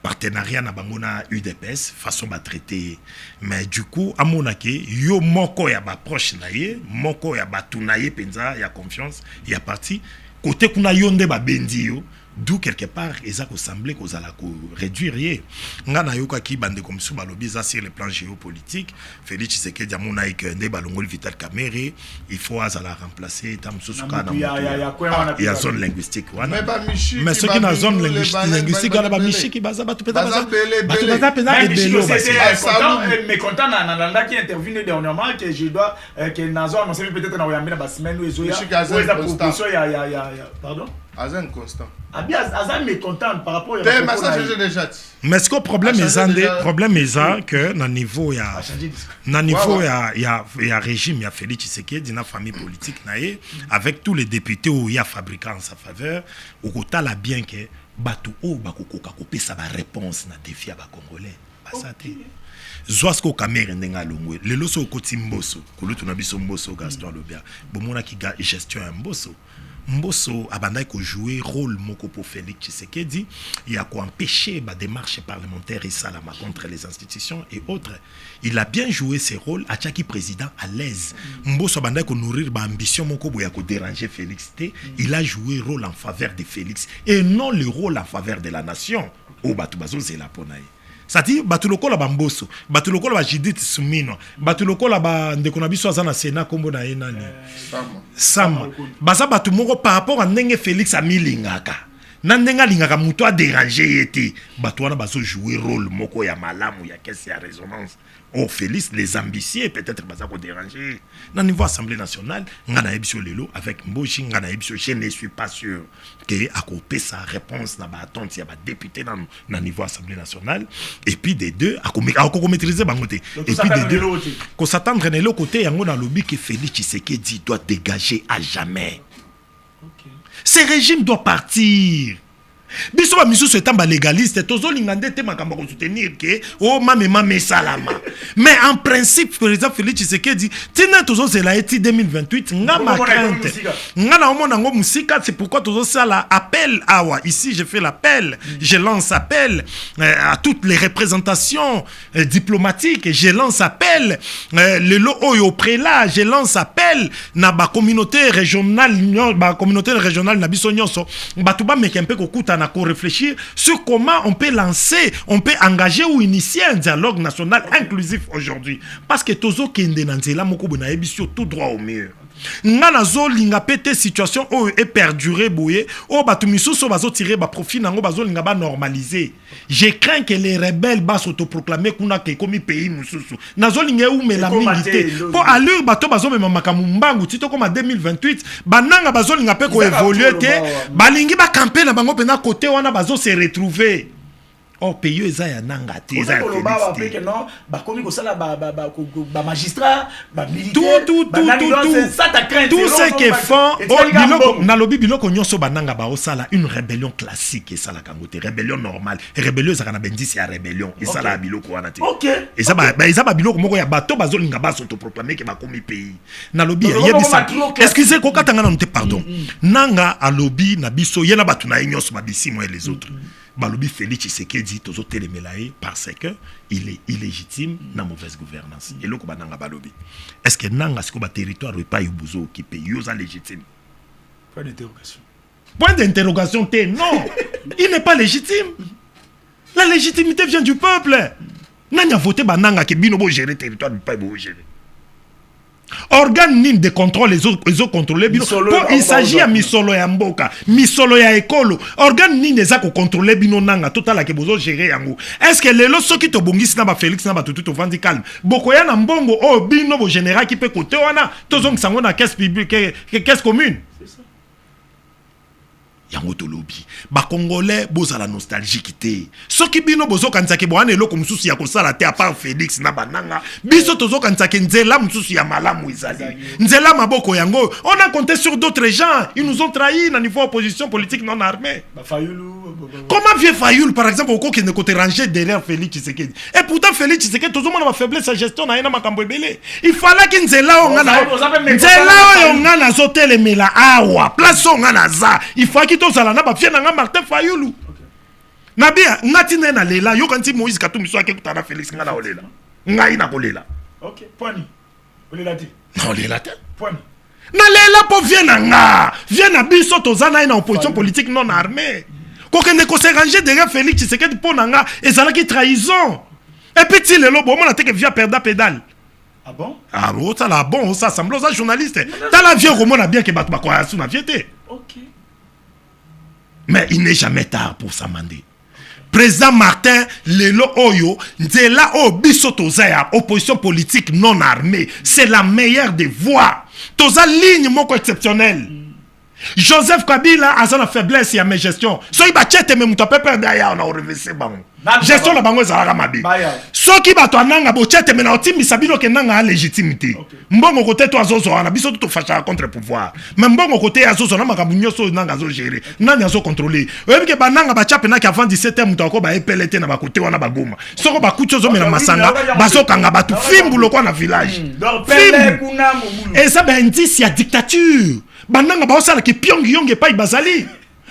Partenariat na bangona UDPS façon ba traiter mais du coup amonake yo moko ya ba proche na ye moko ya batu na ye penza ya confiance ya parti côté kuna yonde ba bendi yo d'où quelque part eza ko semblé ko zala ko réduire ye ngana yoka ki bande comme sous balobi za sur le plan géopolitique Félix Tshisekedi amona que nde balongol Vital Kamere il faut azala remplacer tam susuka na il y a zone linguistique wana mais ce qui na zone linguistique ala ba mishiki baza batu peta baza pena ebelo mais content na landa qui intervenu dernièrement que je dois que na zone on sait peut-être na oyambela ba semaine ou ezoya proposition ya pardon Azan constant. Azan est content par rapport à message déjà. Mais ce que problème est que na niveau ya régime ya Félix Tshisekedi na famille politique naé avec tous les députés où il y a fabricant en sa faveur au kota la bien que batu o bakokoka kopesa ba réponse na défi ba congolais basate Zoasko Kamere ndenga longwe lelo so koti mboso kulutu na biso mboso Gaston Lobia bomona ki gestion ya mboso Mbosso abandai ko jouer rôle moko pour Félix Tshisekedi, il a ko empêcher ba démarche parlementaire et salama contre les institutions et autres. Il a bien joué ses rôles à chaque président à l'aise. Mbosso abandai ko nourrir ba ambition moko boya ko déranger Félix T. Il a joué rôle en faveur de Félix et non le rôle en faveur de la nation. O batu bazo zela ponaye. C'est-à-dire batu lokola ba Mbosso, batu lokola ba Judith Sumino, batu lokola ba ndeko na biso azana Sénat kombo na enani. Sama. Baza batu moko par rapport à ndenge Félix a milingaka. Na ndenga lingaka muto a déranger yete. Batu wana bazo jouer rôle moko ya malamu ya caisse ya résonance. Oh Félix les ambitieux peut-être baza ko déranger. Na niveau Assemblée nationale, ngana ebisio lelo avec Mboji ngana ebisio je ne suis pas sûr que a copé sa réponse na ba attente ya ba député na niveau Assemblée nationale et puis des deux a ko maîtriser bangote et puis des deux ko s'attendre na l'autre côté yango na lobby que Félix Tshisekedi doit dégager à jamais. Ce régime doit partir. biso ba misusu etamba légaliste tozolinga ndete makambo ko soutenir que oh mame salama mais en principe président Félix Tshisekedi tina tozozela eti 2028 nga ma crainte nga na omona ngo musika c'est pourquoi tozosala appel awa ici je fais l'appel je lance appel à toutes les représentations diplomatiques je lance appel le lo oyo prélat je lance appel na ba communauté régionale na biso nyonso batu ba mekempe kokuta na ko réfléchir sur comment on peut lancer, on peut engager ou initier un dialogue national inclusif aujourd'hui. Parce que tozo kende nanzela moko bona ebisio tout droit au mur. Nga nazo linga pété situation o est perduré boye o batu misusu bazo tirer ba profit nango bazo linga ba normaliser. Je crains que les rebelles bas s'autoproclamer kuna ke komi pays misusu. Nazo linga ou mais la milité. Pour allure bato bazo mema makamu mbangu tito comme en 2028 bananga bazo linga pe ko évoluer te balingi ba camper na bango pena côté wana bazo se retrouver. Oh pays eza ya nanga te eza que non ba komi ko sala ba magistrat ba militaire tout ce que font biloko na lobi biloko nyonso bananga ba osala une rébellion classique et sala kangote rébellion normale rébellion za kana bendisi ya rébellion et sala biloko wana te et ça ba biloko moko ya bato bazolinga ba s'autoproclamer que ba komi pays na lobi yebisa excusez ko katanga na nte pardon nanga a lobi na biso yena batu na nyonso ba bisimo et les autres balobi Félix Tshisekedi tozo telemelaye parce que il est illégitime na mauvaise gouvernance et loko bananga balobi est-ce que nanga siko ba territoire pas yubuzo qui paye yoza légitime point d'interrogation t non il n'est pas légitime la légitimité vient du peuple nanya voté bananga ke bino bo gérer territoire du pas bo gérer organe nini de contrôle les autres contrôler bino il s'agit à misolo ya mboka misolo ya ekolo organe nini eza ko contrôler bino nanga total ke bozo gérer yango est-ce que lelo soki to bongisi na ba Félix na ba tutu to vandi calme bokoya na mbongo o bino bo général qui peut côté wana tozong sango na caisse publique caisse commune yango to lobby ba congolais bozala nostalgique te soki bino bozo kanzaki boane eloko mususu ya kosala te à part Félix na bananga biso tozo kanzaki nzela mususu ya malamu izali nzela maboko yango on a compté sur d'autres gens ils nous ont trahi na niveau opposition politique non armée comment vieux Fayoul par exemple au qui ne côté ranger derrière Félix Tshisekedi et pourtant Félix Tshisekedi tozo mona ba faiblesse sa gestion na ina makambo ebele il fallait que nzela o ngana zotele mela awa place o ngana za il faut to sala na ba fie na nga Martin Fayoulou na bien ngati na lela yo kanti Moïse Katumbi so akekuta na Félix nga na olela ngai na kolela OK point olela ti na olela te point na lela po vie na nga vie na biso tozana na opposition politique non armée ko kende ko se ranger derrière Félix Tshisekedi po na nga ezala ki trahison et puis ti lelo bo mona te que via perda pédale. Ah bon? Ah bon ça la bon ça semble aux journalistes ta la vie romona bien que bato ba kwa sou na viete. OK. Mais il n'est jamais tard pour s'amender. Président Martin, Lelo Oyo, Nzela O Biso Tozaya, opposition politique non armée, c'est la meilleure des voies. Toza ligne moko exceptionnelle. Joseph Kabila a sa faiblesse et à mes gestions. So il bachete me mutape perdre ya on a reversé bango. Gestion la bango za mabi. So ki bato ananga bochete me na otimi sabino ke nanga a légitimité. Mbongo côté to azozo na biso to facha contre pouvoir. Mais mbongo côté azozo na makambu nyoso nanga zo gérer. Nanga zo contrôler. Oyebi ke bananga bachape na ki avant 17h mutako ba epelete na ba côté wana bagoma. Soko ba kucho zo me na masanga bazo kanga batu fimbu ko na village. Et ça ben indice ya dictature. Bananga ba osala ki pyongi yonge pa ibazali.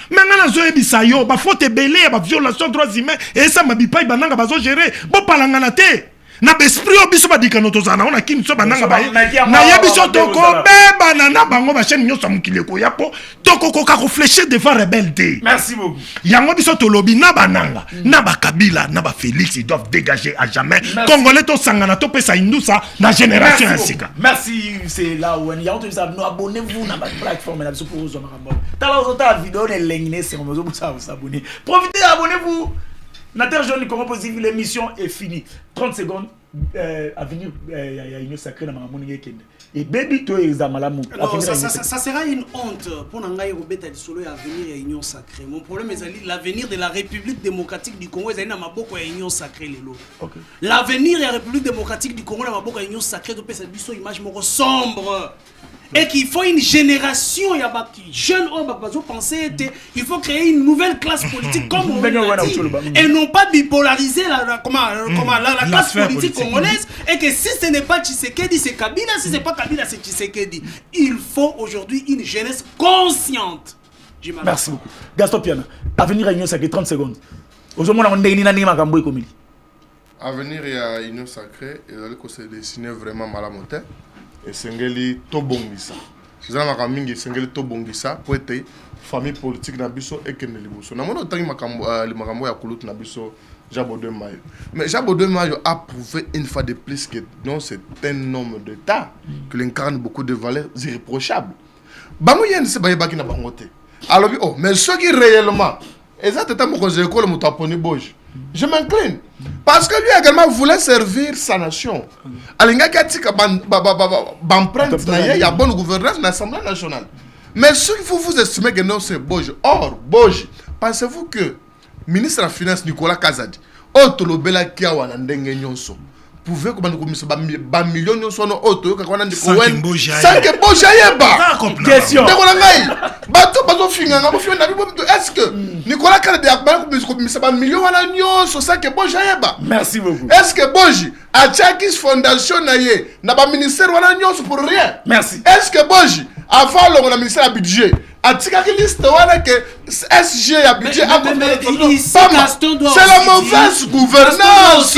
Maintenant zo ebisa yo ba faute belé ba violation droits humains et ça mabi pa bananga bazo gérer bo palangana te. Na besprit obiso ba dikano tozana on a kim so bananga ba na yebiso toko beba na bango ba chaîne nyoso mukile ko yapo toko ko ka réfléchir devant rebelle. Merci beaucoup. Yango biso to lobi na bananga na ba Kabila na ba Félix ils doivent dégager à jamais. Congolais to sangana to pesa indusa na génération ainsi. Merci, c'est là où on y a entendu ça. Abonnez-vous na ba plateforme na biso pour vous marabo. Tala ozota vidéo ne lengine c'est on vous abonner. Profitez, abonnez-vous. Nater Jeune Congo Positif, l'émission est finie. 30 secondes à venir, il y a une sacrée dans ma monnaie. Et baby, toi, ça sera une honte pour Nangaï Robert Solo à venir à Union Sacrée. Mon problème est l'avenir de la République démocratique du Congo. Il y a une Union Sacrée. L'avenir de la République démocratique du Congo, il y a une Union Sacrée. Il y a une image sombre. et qu'il faut une génération, il y a des jeunes penser, il faut créer une nouvelle classe politique comme on l'a dit, et non pas bipolariser la classe politique congolaise, et que si ce n'est pas Tshisekedi, c'est Kabila, si ce n'est pas Kabila, c'est Tshisekedi. Il faut aujourd'hui une jeunesse consciente. Merci beaucoup. Gaston Piana, avenir à Union Sacrée, 30 secondes. Aujourd'hui, on a un Avenir à Union Sacrée, il se dessiner vraiment malamoté. Et Sengeli Tobongisa. C'est ça, ma Sengeli Tobongisa pour être famille politique Nabiso et Kenelibuso. N'a pas autant le Makambo ya Koulout Nabiso Jabo de Mayo. Mais Jabo de Mayo a prouvé une fois de plus que non, c'est un homme d'État qui incarne beaucoup de valeurs irréprochables. Bango yen se baye baki na bangote. Alors, oh, mais ce qui réellement, exactement quand j'ai école mon taponi bouge, je m'incline. Parce que lui également voulait servir sa nation. Alinga katika bamprente, il y a bonne gouvernance dans l'Assemblée nationale. Mais ce qu'il faut vous estimer que non, c'est Boge. Or, Boge, pensez-vous que ministre de la Finance Nicolas Kazadi, Otolobela Kiawa Ndenge Nyonso, pouvait commander ba millions de sono auto kakwana ndiko wen sans que Boja yeba question bato finga ngabo finga na bibo est-ce que Nicolas Kazadi akba commissaire ba millions wana nyonso sans que Boja yeba. Merci beaucoup. Est-ce que Boji a Chakis Fondation na ye na ba ministère wana nyonso pour rien? Merci. Est-ce que Boji avant le ministère à budget atika ki liste wana que SG a budget c'est la mauvaise gouvernance.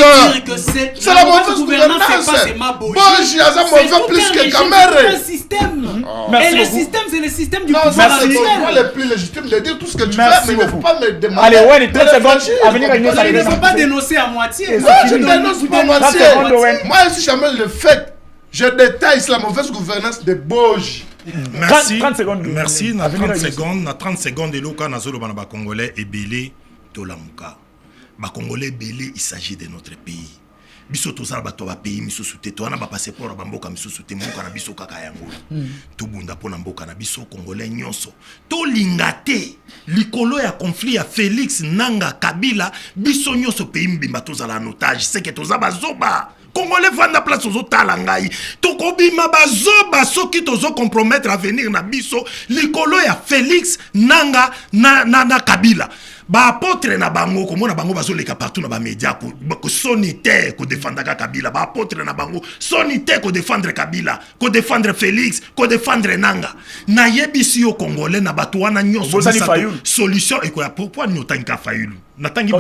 C'est la mauvaise gouvernance. Boji a mauvais plus que Camère. Et le système, c'est le système du pouvoir. C'est le plus légitime de dire tout ce que tu veux, mais ne faut pas me demander. Allez, ouais, 30 secondes. Il ne faut pas dénoncer à moitié. Je ne dénonce pas à moitié. Moi, si jamais le fait, je détaille la mauvaise gouvernance de Boji. Merci. 30 secondes. Merci. Na 30 secondes, na 30 secondes de l'oka na zolo bana ba Congolais et belé tolamuka. Ba Congolais belé, il s'agit de notre pays. Biso tozala bato ba pays misusu te to na ba passeport ba mboka misusu te mboka na biso kaka yango. To bunda pona mboka na biso Congolais nyonso. To lingate likolo ya conflit ya Félix Nanga Kabila biso nyonso pays mbimba tozala en otage, c'est que tozaba zoba. Congolais vanda place aux talangai. Tokobima bazoba soki tozo compromettre avenir na biso likolo ya Félix Nanga na Kabila. Ba apôtre na bango komona bango bazoleka partout na ba média ko sonité ko défendre Kabila. Ba apôtre na bango sonité ko défendre Kabila, ko défendre Félix, ko défendre Nanga. Na yebisi yo Congolais na bato wana nyonso solution et quoi pourquoi nyotanka Fayulu. Natangi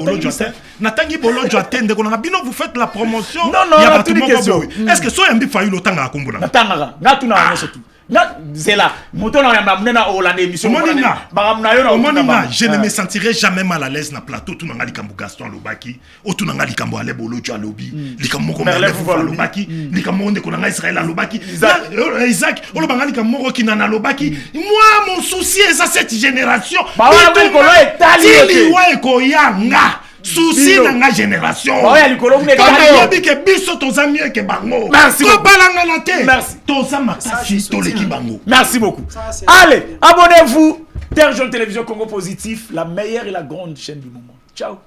bolo jotende ko na bino vous faites la promotion. Non, y a pas tout le est-ce que so yambi Fayulu tanga akombona. Natanga ngatuna surtout. C'est là. Je ne me sentirai jamais mal à l'aise na plateau tout nanga likambo Gaston Lobaki, o tout nanga likambo ale bolo jo alobi, likambo ko Merlin Lobaki, likambo ndeko nanga Israël Lobaki, Isaac, o lobanga likambo ki nana Lobaki. Moi mon souci est cette génération. Tili wa ko yanga. Souci dans la génération. Merci beaucoup. Allez, abonnez-vous. Terre Jaune Télévision Congo Positif, la meilleure et la grande chaîne du moment. Ciao.